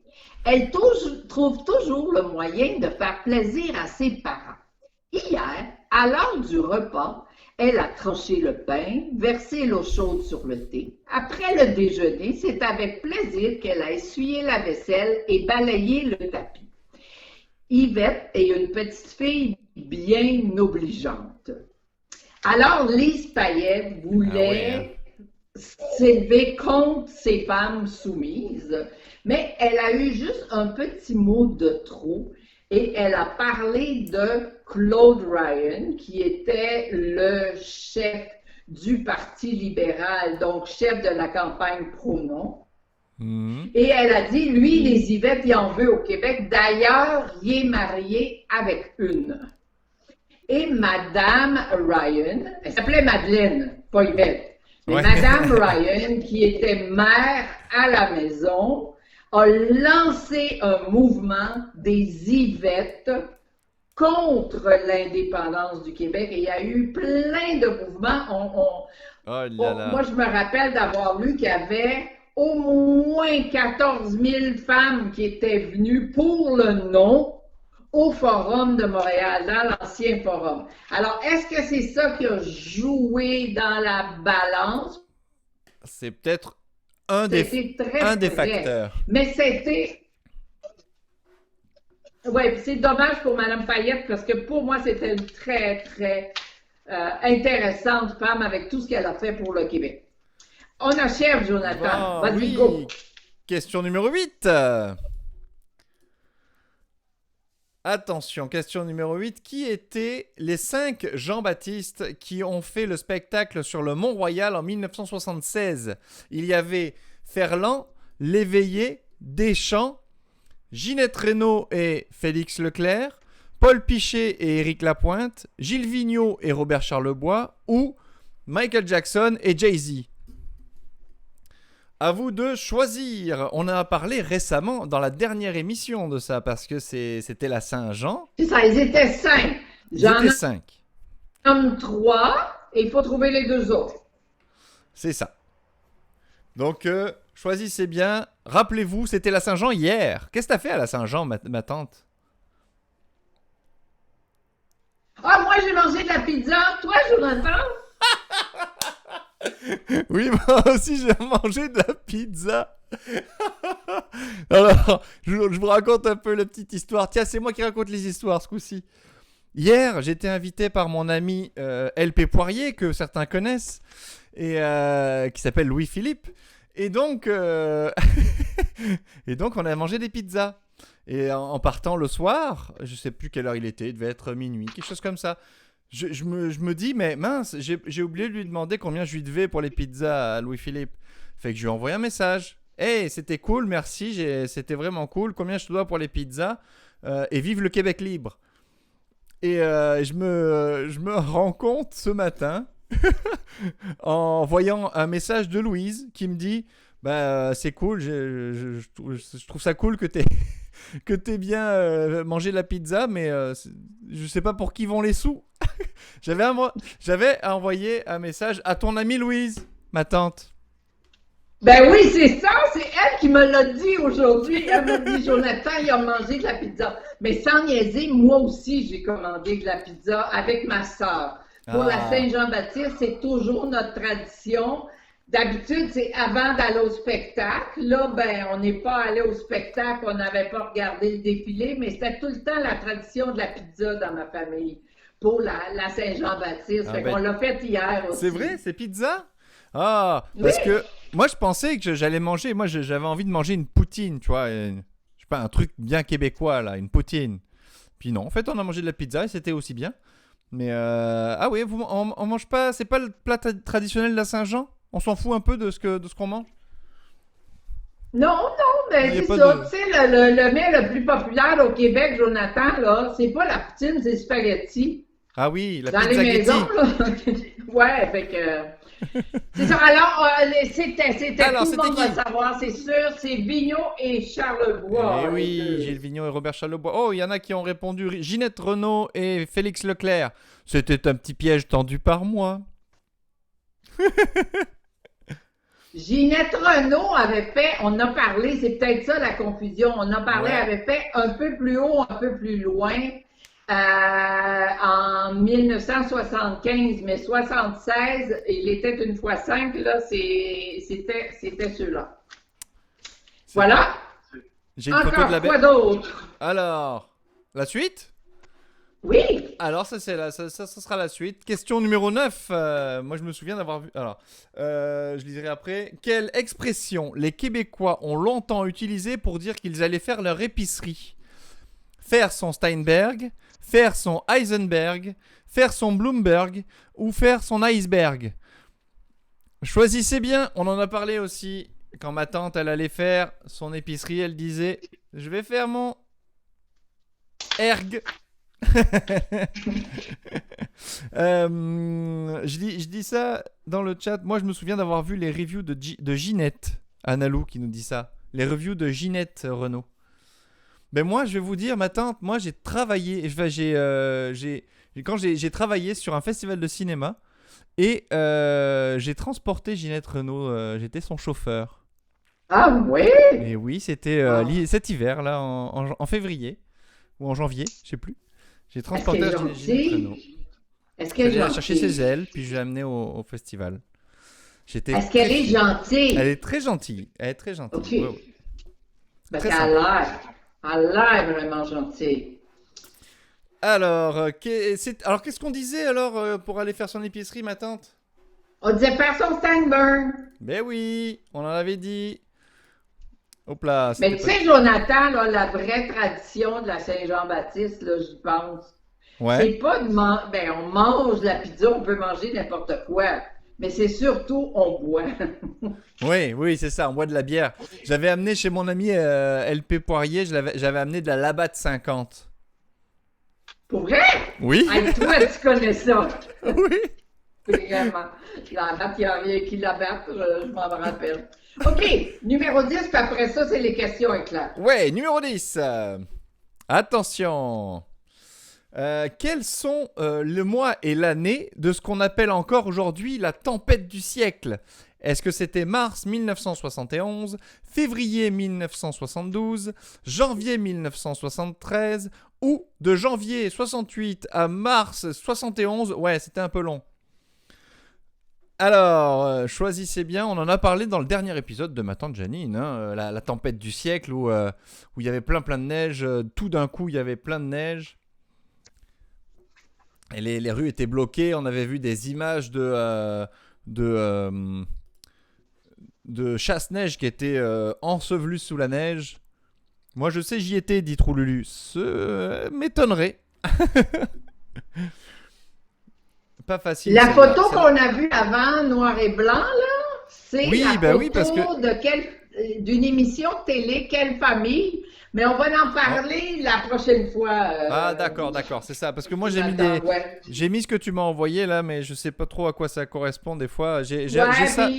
S3: Elle trouve toujours le moyen de faire plaisir à ses parents. Hier, à l'heure du repas, elle a tranché le pain, versé l'eau chaude sur le thé. Après le déjeuner, c'est avec plaisir qu'elle a essuyé la vaisselle et balayé le tapis. Yvette est une petite fille bien obligeante. Alors, Lise Payette voulait s'élever contre ces femmes soumises, mais elle a eu juste un petit mot de trop et elle a parlé de Claude Ryan, qui était le chef du Parti libéral, donc chef de la campagne pro-non. Et elle a dit, lui, les Yvettes, il en veut au Québec. D'ailleurs, il est marié avec une. Et Madame Ryan, elle s'appelait Madeleine, pas Yvette, mais Madame Ryan, qui était mère à la maison, a lancé un mouvement des Yvettes contre l'indépendance du Québec. Et il y a eu plein de mouvements. Moi, je me rappelle d'avoir lu qu'il y avait au moins 14 000 femmes qui étaient venues pour le non au Forum de Montréal, dans l'ancien Forum. Alors, est-ce que c'est ça qui a joué dans la balance?
S2: C'est peut-être un des facteurs.
S3: Mais c'était... Oui, c'est dommage pour Mme Fayette, parce que pour moi, c'était une très, très intéressante femme avec tout ce qu'elle a fait pour le Québec. On achève, Jonathan. Vas-y, go.
S2: Question numéro 8. Attention, question numéro 8. Qui étaient les 5 Jean-Baptiste qui ont fait le spectacle sur le Mont-Royal en 1976? Il y avait Ferland, Léveillé, Deschamps, Ginette Renault et Félix Leclerc, Paul Piché et Éric Lapointe, Gilles Vigneault et Robert Charlebois ou Michael Jackson et Jay-Z. À vous de choisir. On a parlé récemment dans la dernière émission de ça parce que c'était la Saint-Jean.
S3: C'est ça, ils étaient 5.
S2: J'en ai 5.
S3: J'en ai 3 et il faut trouver les 2 autres.
S2: C'est ça. Donc, choisissez bien. Rappelez-vous, c'était la Saint-Jean hier. Qu'est-ce que t'as fait à la Saint-Jean, ma tante?
S3: Ah, moi, j'ai mangé de la pizza. Toi, Jonathan?
S2: Oui, moi aussi, j'ai mangé de la pizza. Alors, je vous raconte un peu la petite histoire. Tiens, c'est moi qui raconte les histoires ce coup-ci. Hier, j'étais invité par mon ami LP Poirier, que certains connaissent, et qui s'appelle Louis-Philippe. Et donc, on a mangé des pizzas. Et en partant le soir, je sais plus quelle heure il était, il devait être minuit, quelque chose comme ça. Je me dis, mais mince, j'ai oublié de lui demander combien je lui devais pour les pizzas à Louis-Philippe. Fait que je lui ai envoyé un message. Hey, c'était cool, merci, c'était vraiment cool. Combien je te dois pour les pizzas? Et vive le Québec libre. Et je me rends compte ce matin, en voyant un message de Louise qui me dit, c'est cool, je trouve ça cool que t'aies bien mangé la pizza, mais je sais pas pour qui vont les sous. J'avais envoyé un message à ton amie Louise, ma tante.
S3: Ben oui, c'est ça, c'est elle qui me l'a dit aujourd'hui. Elle m'a dit, Jonathan, il a mangé de la pizza. Mais sans niaiser, moi aussi, j'ai commandé de la pizza avec ma sœur. Pour la Saint-Jean-Baptiste, c'est toujours notre tradition. D'habitude, c'est avant d'aller au spectacle. Là, on n'est pas allé au spectacle, on n'avait pas regardé le défilé, mais c'était tout le temps la tradition de la pizza dans ma famille pour la Saint-Jean-Baptiste. On l'a fait hier aussi.
S2: C'est vrai, c'est pizza? Ah, parce que moi, je pensais que j'allais manger. Moi, j'avais envie de manger une poutine, tu vois. Je sais pas, un truc bien québécois, là, une poutine. Puis non, en fait, on a mangé de la pizza et c'était aussi bien. Mais, ah oui, on mange pas, c'est pas le plat traditionnel de la Saint-Jean? On s'en fout un peu de ce qu'on mange?
S3: Non, mais c'est ça. Tu sais, le mets le plus populaire au Québec, Jonathan, là, c'est pas la poutine, c'est spaghetti.
S2: Ah oui, la
S3: pizza. Dans les maisons, là. Ouais, fait que... C'est ça. Alors, c'était tout le monde va savoir, c'est sûr, c'est Vigneault et Charlebois.
S2: Eh oui, Gilles Vigneault et Robert Charlebois. Oh, il y en a qui ont répondu Ginette Renault et Félix Leclerc. C'était un petit piège tendu par moi.
S3: Ginette Renault avait fait, on a parlé, c'est peut-être ça la confusion, on a parlé, avait fait un peu plus haut, un peu plus loin, en 1975, mais 76, il était une fois 5, là, c'était ceux-là. Voilà.
S2: J'ai une photo de la
S3: quoi d'autre?
S2: Alors, la suite?
S3: Oui.
S2: Alors, ça sera la suite. Question numéro 9. Moi, je me souviens d'avoir vu... Alors, je liserai après. Quelle expression les Québécois ont longtemps utilisée pour dire qu'ils allaient faire leur épicerie? faire son Steinberg, faire son Heisenberg, faire son Bloomberg ou faire son iceberg. Choisissez bien, on en a parlé aussi. Quand ma tante, elle allait faire son épicerie, elle disait « Je vais faire mon erg ». Je dis ça dans le chat. Moi, je me souviens d'avoir vu les reviews de Ginette. Annalou qui nous dit ça. Les reviews de Ginette Renault. Ben moi, je vais vous dire, ma tante, moi, j'ai travaillé. J'ai travaillé sur un festival de cinéma et j'ai transporté Ginette Renault. J'étais son chauffeur.
S3: Ah oui?
S2: Et oui, c'était cet hiver, là, en février. Ou en janvier, je sais plus. J'ai transporté Ginette Renault.
S3: Est-ce qu'elle est
S2: allée
S3: gentille?
S2: chercher ses ailes, puis je l'ai amenée au festival.
S3: Est-ce qu'elle est gentille?
S2: Elle est très gentille. Elle est très gentille.
S3: Ok.
S2: Ouais, ouais.
S3: Parce
S2: Très
S3: qu'elle a l'air vraiment gentille.
S2: Alors, qu'est-ce qu'on disait alors pour aller faire son épicerie, ma tante?
S3: On disait faire son Steinberg.
S2: Ben oui, on en avait dit. Hop là.
S3: Mais tu sais, Jonathan, là, la vraie tradition de la Saint-Jean-Baptiste, là, j'y pense.
S2: Ouais.
S3: C'est pas de manger. On mange la pizza, on peut manger n'importe quoi. Mais c'est surtout, on boit.
S2: Oui, c'est ça, on boit de la bière. J'avais amené chez mon ami LP Poirier, j'avais amené de la Labatt 50.
S3: Pour vrai?
S2: Oui.
S3: Hey, toi, tu connais ça.
S2: Oui.
S3: Vraiment. La batte, il y a rien qui la batte, je m'en rappelle. OK, numéro 10, puis après ça, c'est les questions éclairs.
S2: Ouais, numéro 10. Attention. Quels sont le mois et l'année de ce qu'on appelle encore aujourd'hui la tempête du siècle? Est-ce que c'était mars 1971, février 1972, janvier 1973 ou de janvier 68 à mars 71? Ouais, c'était un peu long. Alors, choisissez bien, on en a parlé dans le dernier épisode de ma tante Janine, hein, la tempête du siècle où il y avait plein de neige, tout d'un coup il y avait plein de neige. Et les rues étaient bloquées, on avait vu des images de chasse-neige qui étaient ensevelis sous la neige. Moi je sais, j'y étais, dit Troululu. Ce m'étonnerait. Pas facile.
S3: La photo qu'on a vue avant, noir et blanc, là, c'est la photo
S2: parce que...
S3: d'une émission de télé, Quelle famille? Mais on va en parler la prochaine fois.
S2: D'accord, c'est ça. Parce que moi, j'ai mis ce que tu m'as envoyé là, mais je sais pas trop à quoi ça correspond des fois. J'ai ça.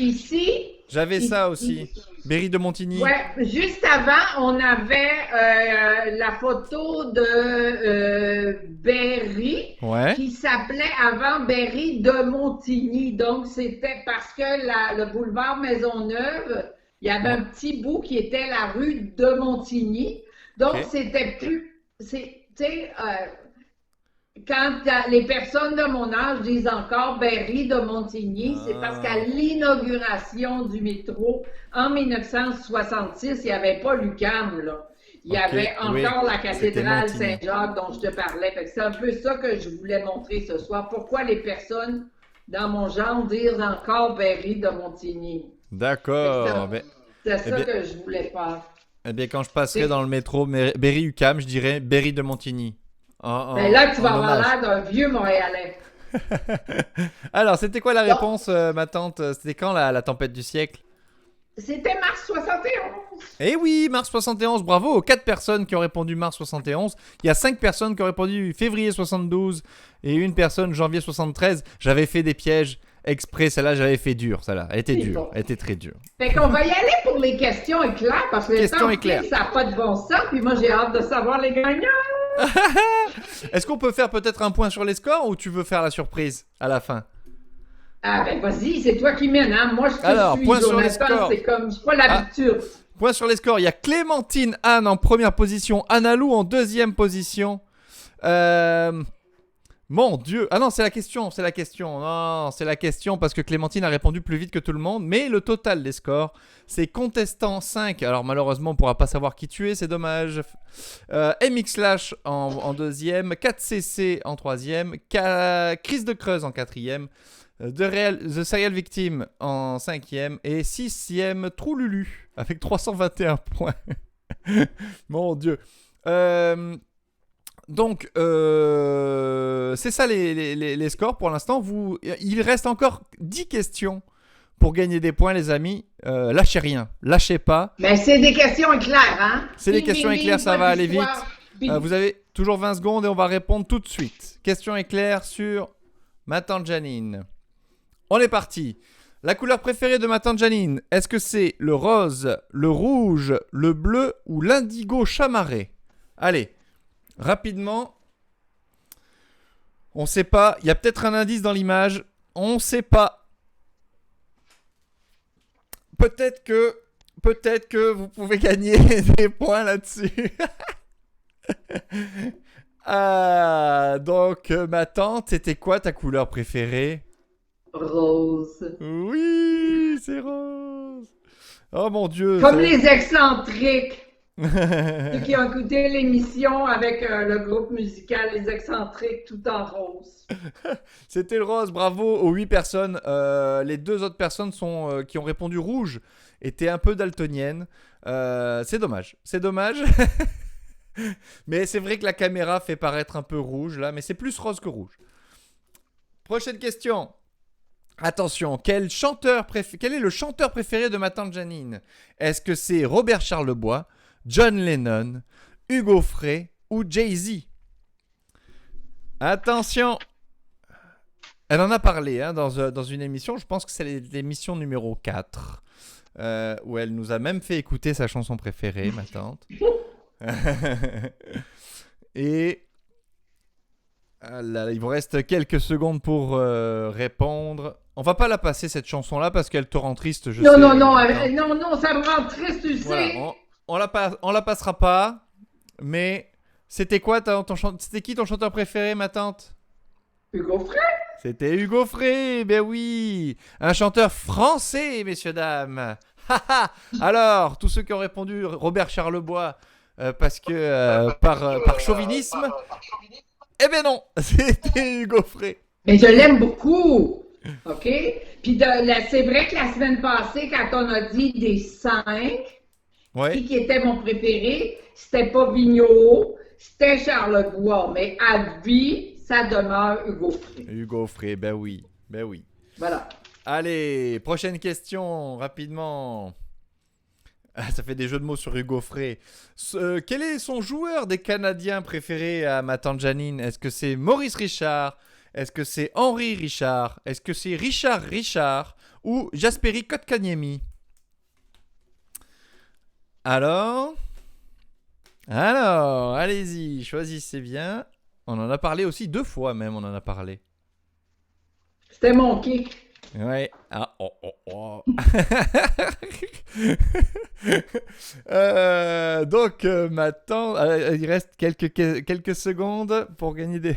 S2: J'avais ça aussi. Berry de Montigny.
S3: Ouais, juste avant, on avait la photo de Berry qui s'appelait avant Berry de Montigny. Donc, c'était parce que le boulevard Maisonneuve, il y avait un petit bout qui était la rue de Montigny. Donc, c'était plus... Tu sais, quand les personnes de mon âge disent encore Berry de Montigny, c'est parce qu'à l'inauguration du métro, en 1966, il n'y avait pas l'UQAM, là. Il y avait encore la cathédrale Saint-Jacques dont je te parlais. Fait que c'est un peu ça que je voulais montrer ce soir. Pourquoi les personnes dans mon genre disent encore Berry de Montigny.
S2: D'accord.
S3: C'est ça que je voulais faire.
S2: Eh bien, quand je passerai dans le métro Berry-UQAM, je dirais Berry de Montigny.
S3: Là, tu vas avoir l'air d'un vieux Montréalais.
S2: Alors, c'était quoi la réponse, ma tante? C'était quand la tempête du siècle?
S3: C'était mars 71.
S2: Eh oui, mars 71. Bravo aux 4 personnes qui ont répondu mars 71. Il y a 5 personnes qui ont répondu février 72 et une personne janvier 73. J'avais fait des pièges exprès. Celle-là, j'avais fait dur. Celle-là, elle était dure. Elle était très dure.
S3: Fait qu'on va y aller pour les questions éclairs parce que les temps éclairs, ça n'a pas de bon sens. Puis moi, j'ai hâte de savoir les gagnants.
S2: Est-ce qu'on peut faire peut-être un point sur les scores ou tu veux faire la surprise à la fin?
S3: Ah ben vas-y, c'est toi qui mène, hein. Moi je suis
S2: point
S3: Jonathan,
S2: sur les scores.
S3: C'est comme, j'ai pas l'habitude.
S2: Point sur les scores, il y a Clémentine Anne en première position, Annalou en deuxième position. Mon Dieu. Ah non, c'est la question. Non, c'est la question parce que Clémentine a répondu plus vite que tout le monde. Mais le total des scores, c'est contestant 5. Alors malheureusement, on ne pourra pas savoir qui tu es, c'est dommage. MX Slash en deuxième. 4CC en troisième. Chris de Creuse en quatrième. The Serial Victim en cinquième. Et sixième, Troululu avec 321 points. Mon Dieu. Donc, c'est ça les scores pour l'instant. Il reste encore 10 questions pour gagner des points, les amis. Lâchez rien, lâchez pas.
S3: Mais c'est des questions éclair, hein?
S2: C'est des questions éclairs, ça va aller vite.
S3: Puis-
S2: Vous avez toujours 20 secondes et on va répondre tout de suite. Question éclair sur ma tante Janine. On est parti. La couleur préférée de ma tante Janine, est-ce que c'est le rose, le rouge, le bleu ou l'indigo chamarré? Allez, rapidement. On sait pas. Il y a peut-être un indice dans l'image. On sait pas. Peut-être que vous pouvez gagner des points là-dessus. Donc ma tante, c'était quoi ta couleur préférée?
S3: Rose.
S2: Oui, c'est rose. Oh mon Dieu.
S3: Comme les excentriques. Ceux qui ont écouté l'émission avec le groupe musical Les Excentriques tout en rose.
S2: C'était le rose, bravo aux 8 personnes. Les 2 autres personnes qui ont répondu rouge étaient un peu daltoniennes. C'est dommage. Mais c'est vrai que la caméra fait paraître un peu rouge là, mais c'est plus rose que rouge. Prochaine question. Attention, quel est le chanteur préféré de ma tante Janine? Est-ce que c'est Robert Charlebois, John Lennon, Hugo Frey ou Jay-Z? Attention. Elle en a parlé dans une émission, je pense que c'est l'émission numéro 4, où elle nous a même fait écouter sa chanson préférée, ma tante. Et là, il vous reste quelques secondes pour répondre. On va pas la passer cette chanson là parce qu'elle te rend triste.
S3: Non, ça me rend triste, tu sais.
S2: Voilà, on la passera pas. Mais c'était quoi c'était qui ton chanteur préféré, ma tante?
S3: Hugo Frey.
S2: C'était Hugo Frey, ben oui, un chanteur français, messieurs dames. Alors, tous ceux qui ont répondu Robert Charlebois. Parce que par chauvinisme, eh ben non, c'était Hugo Frey.
S3: Mais je l'aime beaucoup, ok? Puis c'est vrai que la semaine passée, quand on a dit des 5, qui était mon préféré, c'était pas Vigneault, c'était Charlebois, mais à vie, ça demeure Hugo Frey.
S2: Hugo Frey, ben oui.
S3: Voilà.
S2: Allez, prochaine question, rapidement. Ça fait des jeux de mots sur Hugo Frey. Quel est son joueur des Canadiens préféré à ma tante Janine? Est-ce que c'est Maurice Richard? Est-ce que c'est Henri Richard? Est-ce que c'est Richard Richard? Ou Jesperi Kotkaniemi? Alors, allez-y, choisissez bien. On en a parlé aussi 2 fois même, on en a parlé.
S3: C'était mon kick.
S2: Ouais. Donc maintenant, il reste quelques secondes pour gagner des.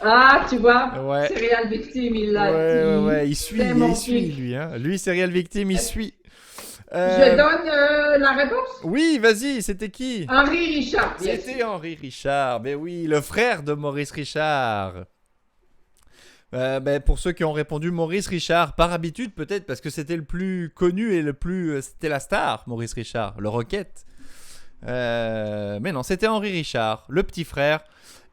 S3: Ah, tu vois,
S2: Ouais.
S3: Serial Victime, il l'a dit.
S2: Ouais, il suit lui. Lui, Serial Victime, il suit.
S3: Je donne la réponse?
S2: Oui, vas-y, c'était qui?
S3: Henri Richard.
S2: C'était Henri Richard, ben oui, le frère de Maurice Richard. Pour ceux qui ont répondu Maurice Richard, par habitude peut-être, parce que c'était le plus connu et c'était la star, Maurice Richard, le Rocket. Mais non, c'était Henri Richard, le petit frère.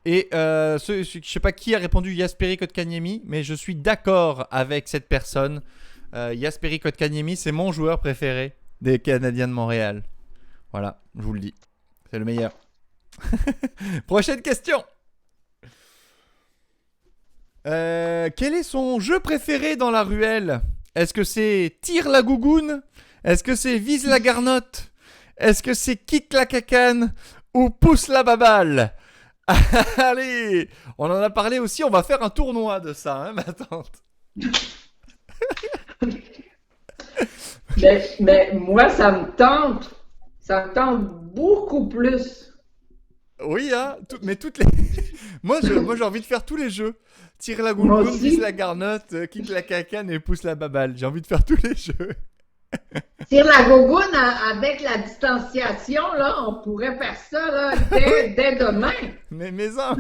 S2: Et je sais pas qui a répondu Jesperi Kotkaniemi, mais je suis d'accord avec cette personne. Jesperi Kotkaniemi, c'est mon joueur préféré des Canadiens de Montréal. Voilà, je vous le dis. C'est le meilleur. Prochaine question. Quel est son jeu préféré dans la ruelle? Est-ce que c'est Tire la gougoune? Est-ce que c'est Vise la garnotte? Est-ce que c'est Kick la cacane? Ou Pousse la baballe? Allez, on en a parlé aussi, on va faire un tournoi de ça, ma tante.
S3: Mais moi, ça me tente beaucoup plus.
S2: Oui, mais toutes les. moi, j'ai envie de faire tous les jeux. Tire la gougoune, Vise la garnotte, Kick la cacane et Pousse la baballe. J'ai envie de faire tous les jeux.
S3: Tire la gougoune avec la distanciation, là, on pourrait faire ça là, dès demain.
S2: Mais maison.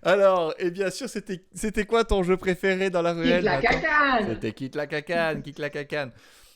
S2: Alors, et bien sûr, c'était quoi ton jeu préféré dans la ruelle?
S3: Kick la cacane.
S2: C'était Kick la cacane, Kick la cacane.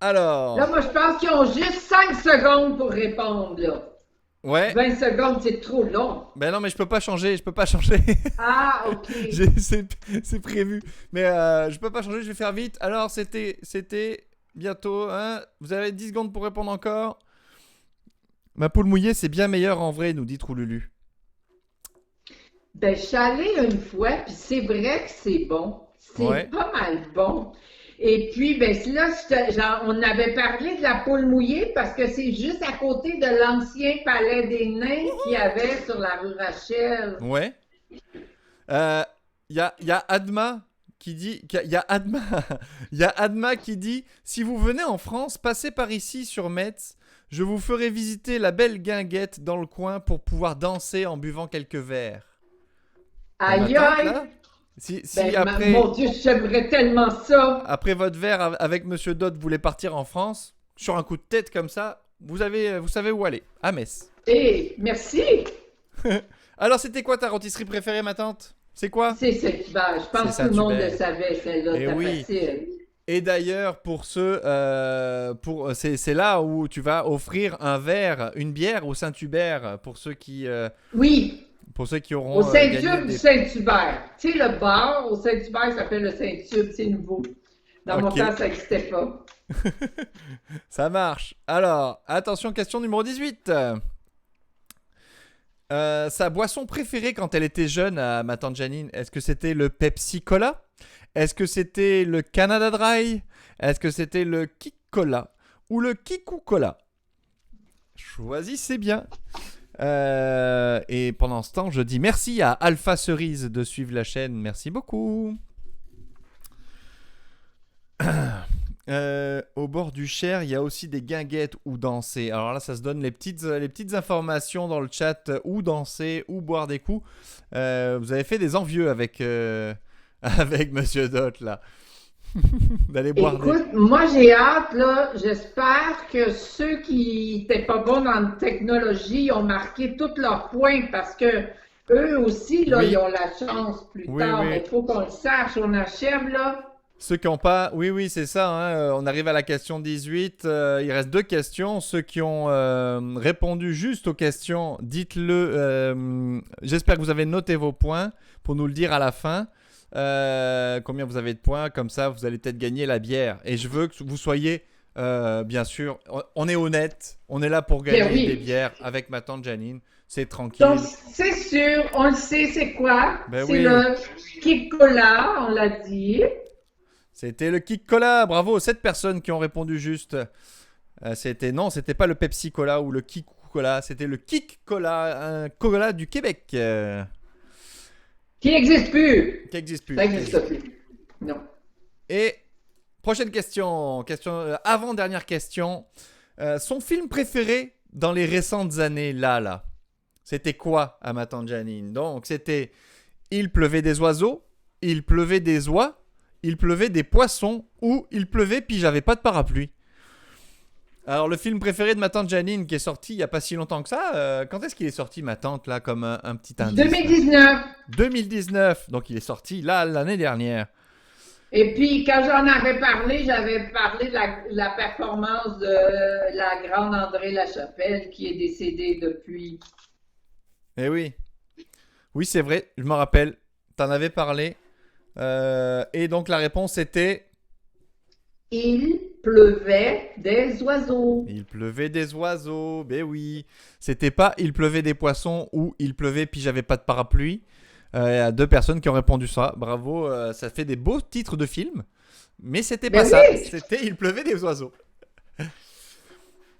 S2: Alors,
S3: Là, moi, je pense qu'ils ont juste 5 secondes pour répondre, là.
S2: ouais.
S3: 20 secondes, c'est trop long.
S2: Ben non, mais je peux pas changer, je peux pas changer.
S3: Ah, OK.
S2: C'est prévu. Mais je peux pas changer, je vais faire vite. Alors, c'était bientôt, hein. Vous avez 10 secondes pour répondre encore. Ma poule mouillée, c'est bien meilleur en vrai, nous dit Troululu.
S3: Ben, je suis allée une fois, puis c'est vrai que c'est bon. C'est
S2: Ouais.
S3: pas mal bon. Et puis, ben, là, genre, on avait parlé de la poule mouillée parce que c'est juste à côté de l'ancien palais des nains qu'il y avait sur la rue Rachel.
S2: Ouais. Y a Adma qui dit. Y a Adma, y a Adma qui dit si vous venez en France, passez par ici sur Metz. Je vous ferai visiter la belle guinguette dans le coin pour pouvoir danser en buvant quelques verres. Ben, ma
S3: Aïe,
S2: tante,
S3: aïe!
S2: là, si
S3: Ben,
S2: après,
S3: mon Dieu, j'aimerais tellement ça!
S2: après votre verre avec Monsieur Dodd, vous voulez partir en France, sur un coup de tête comme ça, vous savez où aller. À Metz.
S3: Eh, merci!
S2: Alors, c'était quoi ta rôtisserie préférée, ma tante? C'est quoi?
S3: C'est Saint-Hubert. Je pense
S2: C'est
S3: que tout le monde le
S2: Saint-Hubert.
S3: savait, celle-là,
S2: Eh
S3: c'était
S2: oui.
S3: facile.
S2: Et d'ailleurs, pour ceux, c'est là où tu vas offrir un verre, une bière au Saint-Hubert
S3: Oui,
S2: pour ceux qui
S3: au
S2: auront gagné
S3: Saint-Tube du Saint-Hubert. Tu sais, le bar au Saint-Hubert s'appelle le Saint-Tube, c'est nouveau. Dans mon
S2: Ok.
S3: temps, ça n'existait pas.
S2: Ça marche. Alors, attention, question numéro 18. Sa boisson préférée quand elle était jeune à ma tante Janine, est-ce que c'était le Pepsi Cola? Est-ce que c'était le Canada Dry? Est-ce que c'était le Kik Cola? Ou le Kikou Cola? Choisissez bien. Et pendant ce temps, je dis merci à Alpha Cerise de suivre la chaîne. Merci beaucoup. Au bord du Cher, il y a aussi des guinguettes où danser. Alors là, ça se donne les petites informations dans le chat, où danser, où boire des coups. Vous avez fait des envieux avec, avec Monsieur Dot là. D'aller boire
S3: Écoute, moi j'ai hâte, là. J'espère que ceux qui n'étaient pas bons dans la technologie ont marqué tous leurs points parce que eux aussi, là,
S2: Oui.
S3: ils ont la chance plus
S2: Oui,
S3: tard.
S2: oui.
S3: Mais il faut qu'on le sache. On achève, là.
S2: Ceux qui n'ont pas... Oui, c'est ça. Hein, on arrive à la question 18. Il reste 2 questions. Ceux qui ont répondu juste aux questions, dites-le. J'espère que vous avez noté vos points pour nous le dire à la fin. Combien vous avez de points. Comme ça, vous allez peut-être gagner la bière. Et je veux que vous soyez, bien sûr... On est honnête. On est là pour gagner
S3: Ben oui.
S2: des bières avec ma tante Janine. C'est tranquille.
S3: Donc, c'est sûr, on le sait, c'est quoi?
S2: Ben
S3: C'est
S2: oui.
S3: le Kikola, on l'a dit.
S2: C'était le Kik Cola, bravo aux 7 personnes qui ont répondu juste. C'était pas le Pepsi Cola ou le Kik Cola, c'était le Kik Cola, un cola du Québec.
S3: Qui n'existe plus.
S2: Qui n'existe plus.
S3: Ça n'existe plus. Non.
S2: Et prochaine question, avant-dernière question. Son film préféré dans les récentes années, là, c'était quoi à ma tante Janine? Donc c'était Il pleuvait des oiseaux, Il pleuvait des oies, Il pleuvait des poissons ou Il pleuvait puis j'avais pas de parapluie. Alors le film préféré de ma tante Janine qui est sorti il y a pas si longtemps que ça, quand est-ce qu'il est sorti ma tante là comme un petit indice?
S3: 2019.
S2: 2019, donc il est sorti là l'année dernière.
S3: Et puis, quand j'en avais parlé, j'avais parlé de la performance de la grande André Lachapelle qui est décédée depuis.
S2: Eh oui. Oui, c'est vrai, je me rappelle. T'en avais parlé. Et donc la réponse était
S3: Il pleuvait des oiseaux.
S2: Il pleuvait des oiseaux. Ben oui. C'était pas Il pleuvait des poissons ou Il pleuvait puis j'avais pas de parapluie. Il y a 2 personnes qui ont répondu ça. Bravo, ça fait des beaux titres de films. Mais c'était pas
S3: Ben
S2: ça.
S3: oui.
S2: C'était Il pleuvait des oiseaux.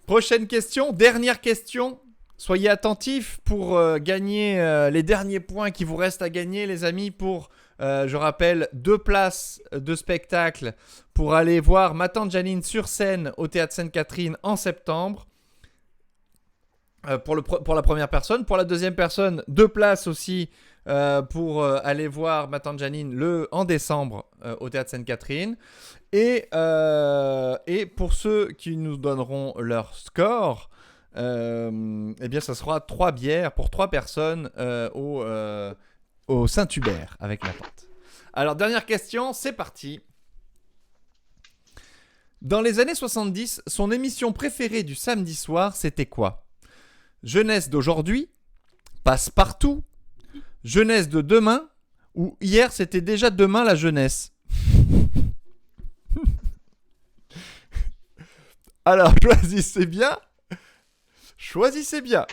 S2: Prochaine question, dernière question. Soyez attentifs pour gagner les derniers points qui vous restent à gagner, les amis, pour, je rappelle, 2 places de spectacle pour aller voir ma tante Janine sur scène au Théâtre Sainte-Catherine en septembre. Pour la première personne. Pour la deuxième personne, 2 places aussi pour aller voir ma tante Janine en décembre au Théâtre Sainte-Catherine. Et pour ceux qui nous donneront leur score, eh bien, ça sera 3 bières pour 3 personnes au Saint-Hubert avec ma tante. Alors, dernière question, c'est parti. Dans les années 70, son émission préférée du samedi soir, c'était quoi? Jeunesse d'aujourd'hui, Passe-Partout, Jeunesse de demain, ou hier c'était déjà demain la jeunesse? Alors choisissez bien. Choisissez bien.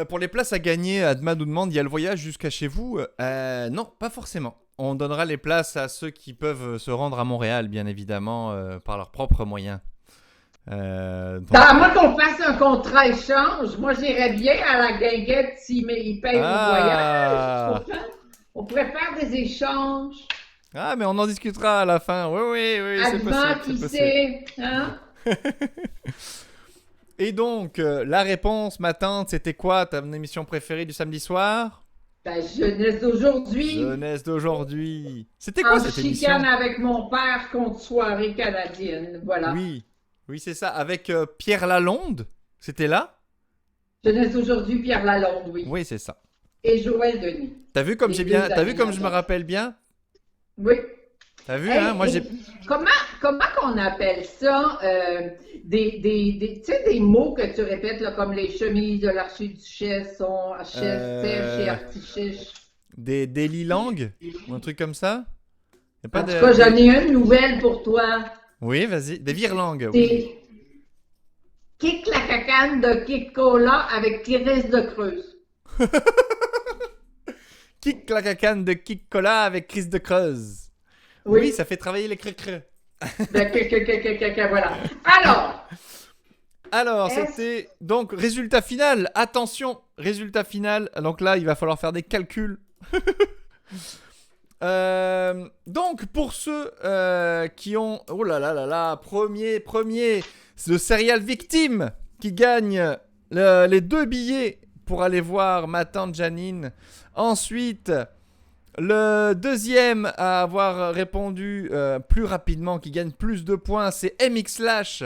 S2: Pour les places à gagner à Demain nous demande, il y a le voyage jusqu'à chez vous? Non, pas forcément. On donnera les places à ceux qui peuvent se rendre à Montréal, bien évidemment, par leurs propres moyens.
S3: À moins qu'on fasse un contrat échange, moi j'irais bien à la guinguette s'ils payent le voyage. On pourrait faire des échanges.
S2: Ah, mais on en discutera à la fin. Oui, c'est possible.
S3: Qui sait, hein?
S2: Et donc, la réponse, ma tante, c'était quoi ta émission préférée du samedi soir?
S3: Jeunesse d'aujourd'hui.
S2: Jeunesse d'aujourd'hui. C'était quoi cette émission?
S3: En chicane avec mon père contre soirée canadienne, voilà.
S2: Oui, c'est ça. Avec Pierre Lalonde, c'était là?
S3: Jeunesse d'aujourd'hui, Pierre Lalonde, oui.
S2: Oui, c'est ça.
S3: Et Joël Denis.
S2: T'as vu comme je me rappelle bien?
S3: Oui.
S2: T'as vu, hein? Moi, j'ai...
S3: Comment qu'on appelle ça? Tu sais, des mots que tu répètes, là, comme les chemises de l'archiduchesse sont sèches et artichèches.
S2: Des lilangues? Ou un truc comme ça?
S3: En tout cas, j'en ai une nouvelle pour toi.
S2: Oui, vas-y. Des virlangues.
S3: Oui. Kick la cacane de Kick Cola avec Chris de Creuse.
S2: Kick la cacane de Kick Cola avec Chris de Creuse. Oui, ça fait travailler les creux-creux.
S3: Voilà. Alors,
S2: c'était donc résultat final. Attention, résultat final. Donc là, il va falloir faire des calculs. Donc pour ceux qui ont, oh là là là là, premier, le Serial Victime qui gagne les 2 billets pour aller voir ma tante Janine. Ensuite, le deuxième à avoir répondu plus rapidement, qui gagne plus de points, c'est MX Slash.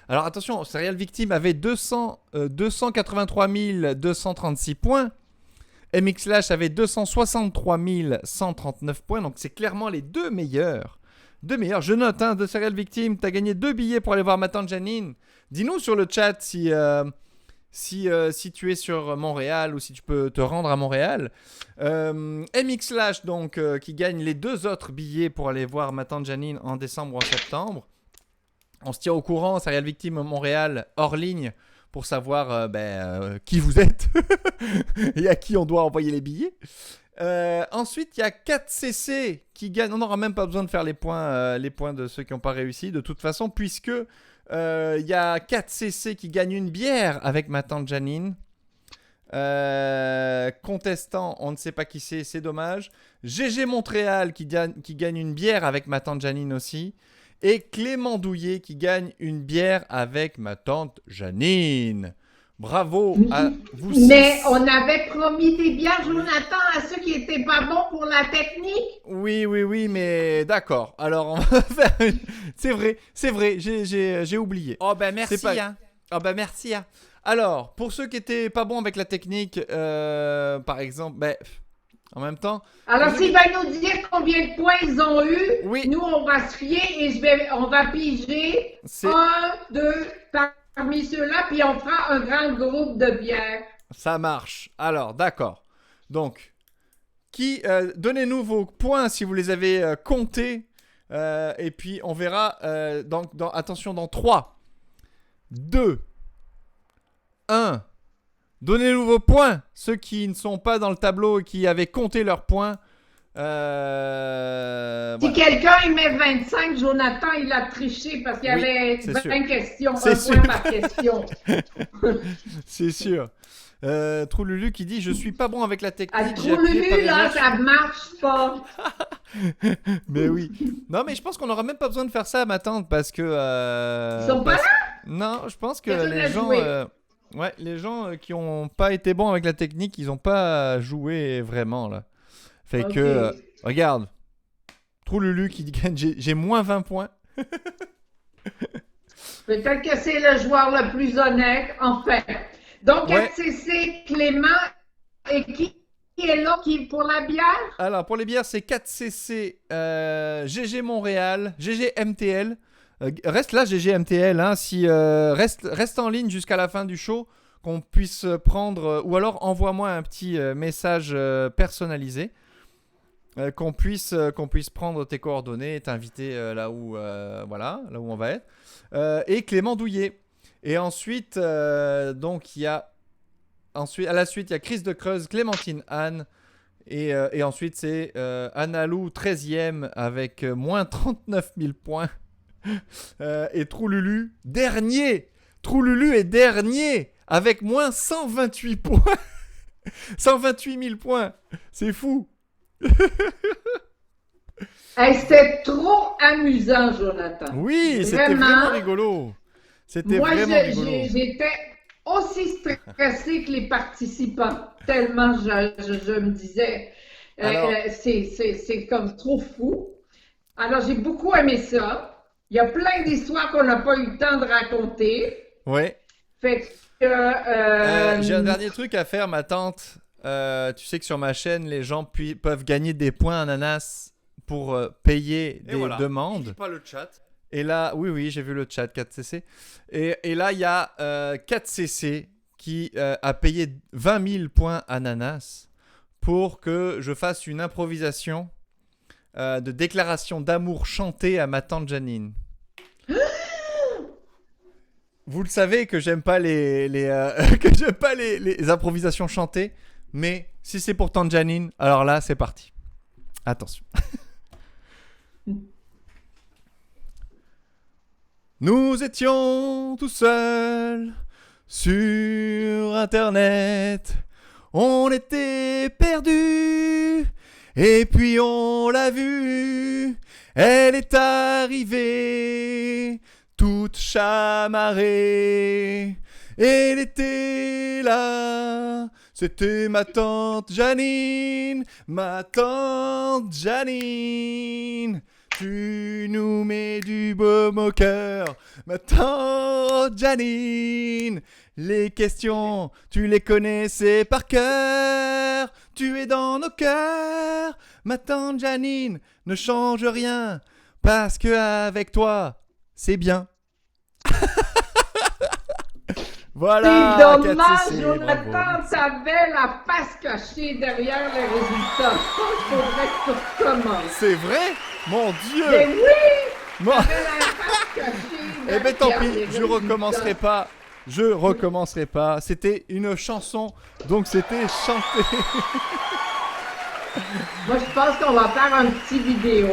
S2: Alors attention, Serial Victime avait 283 236 points. MX Slash avait 263 139 points, donc c'est clairement les deux meilleurs. Je note, hein, de Serial Victime, tu as gagné 2 billets pour aller voir ma tante Janine. Dis-nous sur le chat si tu es sur Montréal ou si tu peux te rendre à Montréal. MX Slash, donc, qui gagne les 2 autres billets pour aller voir ma tante Janine en décembre ou en septembre. On se tient au courant, Serial Victime Montréal, hors ligne, pour savoir qui vous êtes et à qui on doit envoyer les billets. Ensuite, il y a 4CC qui gagne. On n'aura même pas besoin de faire les points de ceux qui n'ont pas réussi, de toute façon, puisque il y a 4CC qui gagne une bière avec ma tante Janine. Contestant, on ne sait pas qui c'est dommage. GG Montréal qui gagne une bière avec ma tante Janine aussi. Et Clément Douillet qui gagne une bière avec ma tante Janine. Bravo à vous.
S3: Mais on avait promis des bières, Jonathan, à ceux qui n'étaient pas bons pour la technique.
S2: Oui, mais d'accord. Alors, on va faire une... C'est vrai, j'ai oublié.
S4: Oh ben merci, hein.
S2: Oh ben merci, hein. Alors, pour ceux qui étaient pas bons avec la technique, par exemple, en même temps...
S3: Alors, s'il va nous dire combien de points ils ont eu,
S2: oui.
S3: Nous, on va se fier et on va piger 1, 2, parmi ceux-là, puis on fera un grand groupe de bières.
S2: Ça marche. Alors, d'accord. Donc, donnez-nous vos points si vous les avez comptés. Et puis, on verra, attention, dans 3, 2, 1... Donnez-nous vos points, ceux qui ne sont pas dans le tableau et qui avaient compté leurs points.
S3: Si quelqu'un il met 25, Jonathan, il a triché parce qu'il y avait 20 questions, un point par question.
S2: C'est sûr. Troululu qui dit « Je suis pas bon avec la technique. »
S3: Troululu, là, ça marche pas.
S2: Mais oui. Non, mais je pense qu'on n'aura même pas besoin de faire ça à ma tante parce que...
S3: Ils sont pas là?
S2: Non, je pense que les gens... les gens qui n'ont pas été bons avec la technique, ils n'ont pas joué vraiment, là. Fait que, regarde, Troululu qui gagne, j'ai moins 20 points.
S3: Peut-être que c'est le joueur le plus honnête, enfin. Donc, 4CC, Clément et qui? qui est là qui est pour la bière?
S2: Alors, pour les bières, c'est 4cc GG Montréal, GG MTL. Reste là, GG MTL. Hein, reste en ligne jusqu'à la fin du show, qu'on puisse prendre. Ou alors, envoie-moi un petit message personnalisé. Qu'on puisse prendre tes coordonnées et t'inviter là où on va être. Et Clément Douillet. Et ensuite, donc, il y a. Ensuite, à la suite, il y a Chris de Creuse, Clémentine Anne. Et ensuite, c'est Analou 13e avec moins 39 000 points. Et Troululu, dernier. Troululu est dernier avec moins 128 points. 128 000 points. C'est fou.
S3: Hey, c'était trop amusant, Jonathan.
S2: Oui, c'était vraiment rigolo. C'était
S3: moi,
S2: vraiment rigolo.
S3: J'étais aussi stressée que les participants, tellement je me disais, c'est comme trop fou. Alors, j'ai beaucoup aimé ça. Il y a plein d'histoires qu'on n'a pas eu le temps de raconter.
S2: Ouais.
S3: Fait que...
S2: j'ai un dernier truc à faire, ma tante. Tu sais que sur ma chaîne, les gens peuvent gagner des points ananas pour payer des demandes.
S4: N'oublie pas le chat.
S2: Et là, oui, j'ai vu le chat 4cc. Et là, il y a 4cc qui a payé 20 000 points ananas pour que je fasse une improvisation de déclaration d'amour chantée à ma tante Janine. Vous le savez que j'aime pas les improvisations chantées, mais si c'est pour tante Janine, alors là, c'est parti. Attention. Nous étions tout seuls sur Internet. On était perdus et puis on l'a vue. Elle est arrivée toute chamarrée. Elle était là. C'était ma tante Janine, ma tante Janine. Tu nous mets du baume au cœur, ma tante Janine. Les questions, tu les connaissais par cœur. Tu es dans nos cœurs, ma tante Janine. Ne change rien, parce que avec toi, c'est bien. Voilà.
S3: C'est dommage,
S2: 4cc,
S3: Jonathan,
S2: bravo.
S3: t'avais la face cachée derrière les résultats. Il faudrait que tu recommences.
S2: C'est vrai? Mon Dieu!
S3: Mais oui!
S2: Bon.
S3: T'avais la face cachée
S2: Eh ben tant
S3: derrière
S2: pis,
S3: les
S2: je recommencerai pas. Je recommencerai pas. C'était une chanson, donc c'était chanté.
S3: Moi, je pense qu'on va faire un petit vidéo.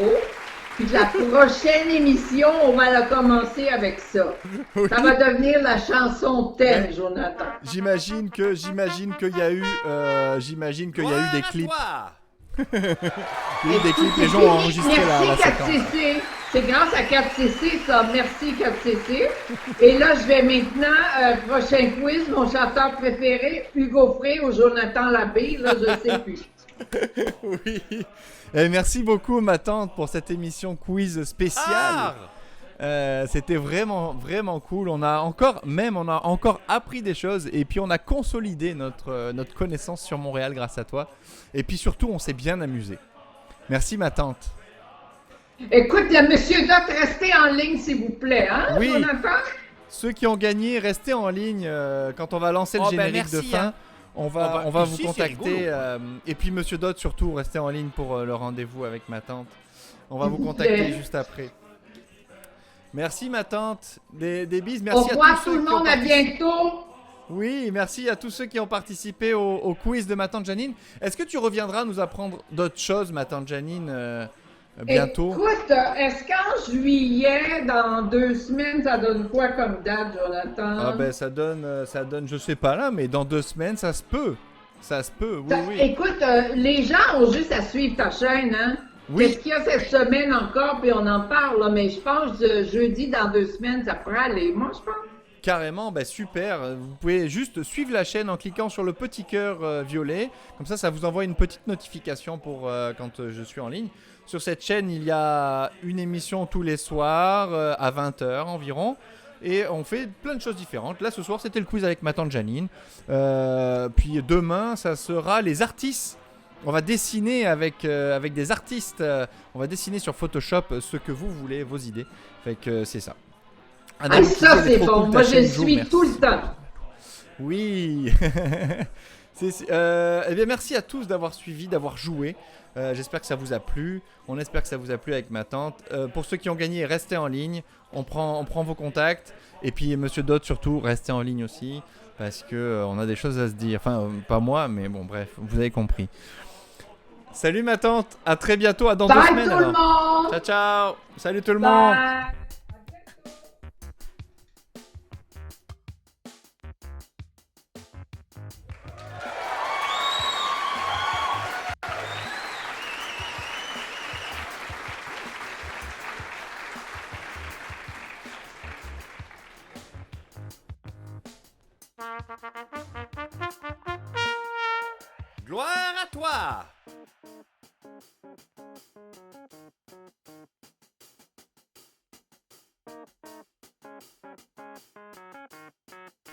S3: Puis la prochaine émission, on va la commencer avec ça.
S2: Oui.
S3: Ça va devenir la chanson thème,
S2: Ouais.
S3: Jonathan.
S2: J'imagine qu'il y a eu, des clips. Il y a eu des clips. Les gens ont enregistré la
S3: Merci
S2: séquence.
S3: 4cc. C'est grâce à 4cc, ça. Merci 4cc. Et là, je vais maintenant, prochain quiz, mon chanteur préféré, Hugo Frey ou Jonathan Labbé. Là, je sais plus.
S2: Oui. Et merci beaucoup, ma tante, pour cette émission quiz spéciale. C'était vraiment, vraiment cool. On a encore appris des choses et puis on a consolidé notre connaissance sur Montréal grâce à toi. Et puis surtout, on s'est bien amusé. Merci, ma tante.
S3: Écoute, Monsieur Doc, restez en ligne, s'il vous plaît, hein,
S2: Oui.
S3: Jonathan?
S2: Ceux qui ont gagné, restez en ligne quand on va lancer le générique de fin.
S4: Hein.
S2: On va vous
S4: ici, c'est
S2: contacter.
S4: rigolo.
S2: Et puis, Monsieur Dot, surtout, restez en ligne pour le rendez-vous avec ma tante. On va vous contacter juste après. Merci, ma tante. Des bises.
S3: Au
S2: Merci à
S3: revoir
S2: tous
S3: tout
S2: ceux
S3: le
S2: qui ont
S3: monde, à
S2: participé.
S3: bientôt.
S2: Oui, merci à tous ceux qui ont participé au quiz de ma tante Janine. Est-ce que tu reviendras nous apprendre d'autres choses, ma tante Janine, bientôt?
S3: Écoute, est-ce qu'en juillet, dans 2 semaines, ça donne quoi comme date, Jonathan?
S2: Ah ben ça donne, je sais pas là, mais dans 2 semaines, ça se peut. Ça se peut, oui, oui.
S3: Écoute, les gens ont juste à suivre ta chaîne, hein?
S2: Oui.
S3: Qu'est-ce qu'il y a cette semaine encore, puis on en parle, là, mais je pense que jeudi, dans 2 semaines, ça pourrait aller. Moi, je pense.
S2: Carrément, bah super. Vous pouvez juste suivre la chaîne en cliquant sur le petit cœur violet. Comme ça vous envoie une petite notification pour quand je suis en ligne. Sur cette chaîne, il y a une émission tous les soirs à 20h environ. Et on fait plein de choses différentes. Là, ce soir, c'était le quiz avec ma tante Janine. Puis demain, ça sera les artistes On va dessiner avec des artistes. On va dessiner sur Photoshop ce que vous voulez, vos idées. Fait que c'est ça.
S3: Ah, ça, c'est bon. Moi, je suis tout le temps.
S2: Oui. Eh bien, merci à tous d'avoir suivi, d'avoir joué. J'espère que ça vous a plu. On espère que ça vous a plu avec ma tante. Pour ceux qui ont gagné, restez en ligne. On prend vos contacts. Et puis, Monsieur Dot, surtout, restez en ligne aussi. Parce que on a des choses à se dire. Enfin, pas moi, mais bon, bref, vous avez compris. Salut ma tante. À très bientôt. À dans 2 semaines.
S3: Bye tout le monde.
S2: Ciao, ciao. Salut tout le monde. Gloire à toi.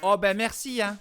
S2: Oh ben merci hein.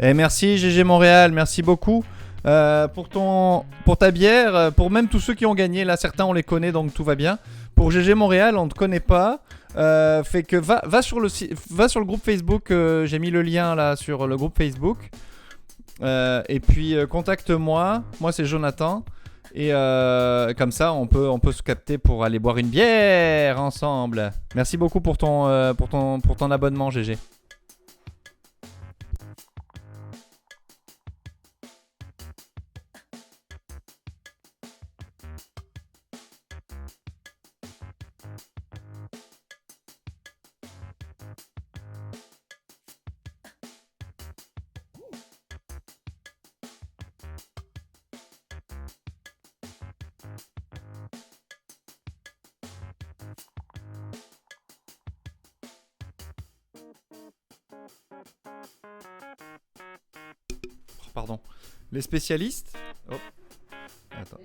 S2: Et merci GG Montréal, merci beaucoup pour ta bière, pour même tous ceux qui ont gagné. Là, certains on les connaît donc tout va bien. Pour GG Montréal, on ne te connaît pas. Fait que va sur le groupe Facebook. J'ai mis le lien là sur le groupe Facebook. Et puis contacte-moi. Moi c'est Jonathan. Et comme ça, on peut se capter pour aller boire une bière ensemble. Merci beaucoup pour ton abonnement, GG. Pardon. Les spécialistes. Oh. Attends.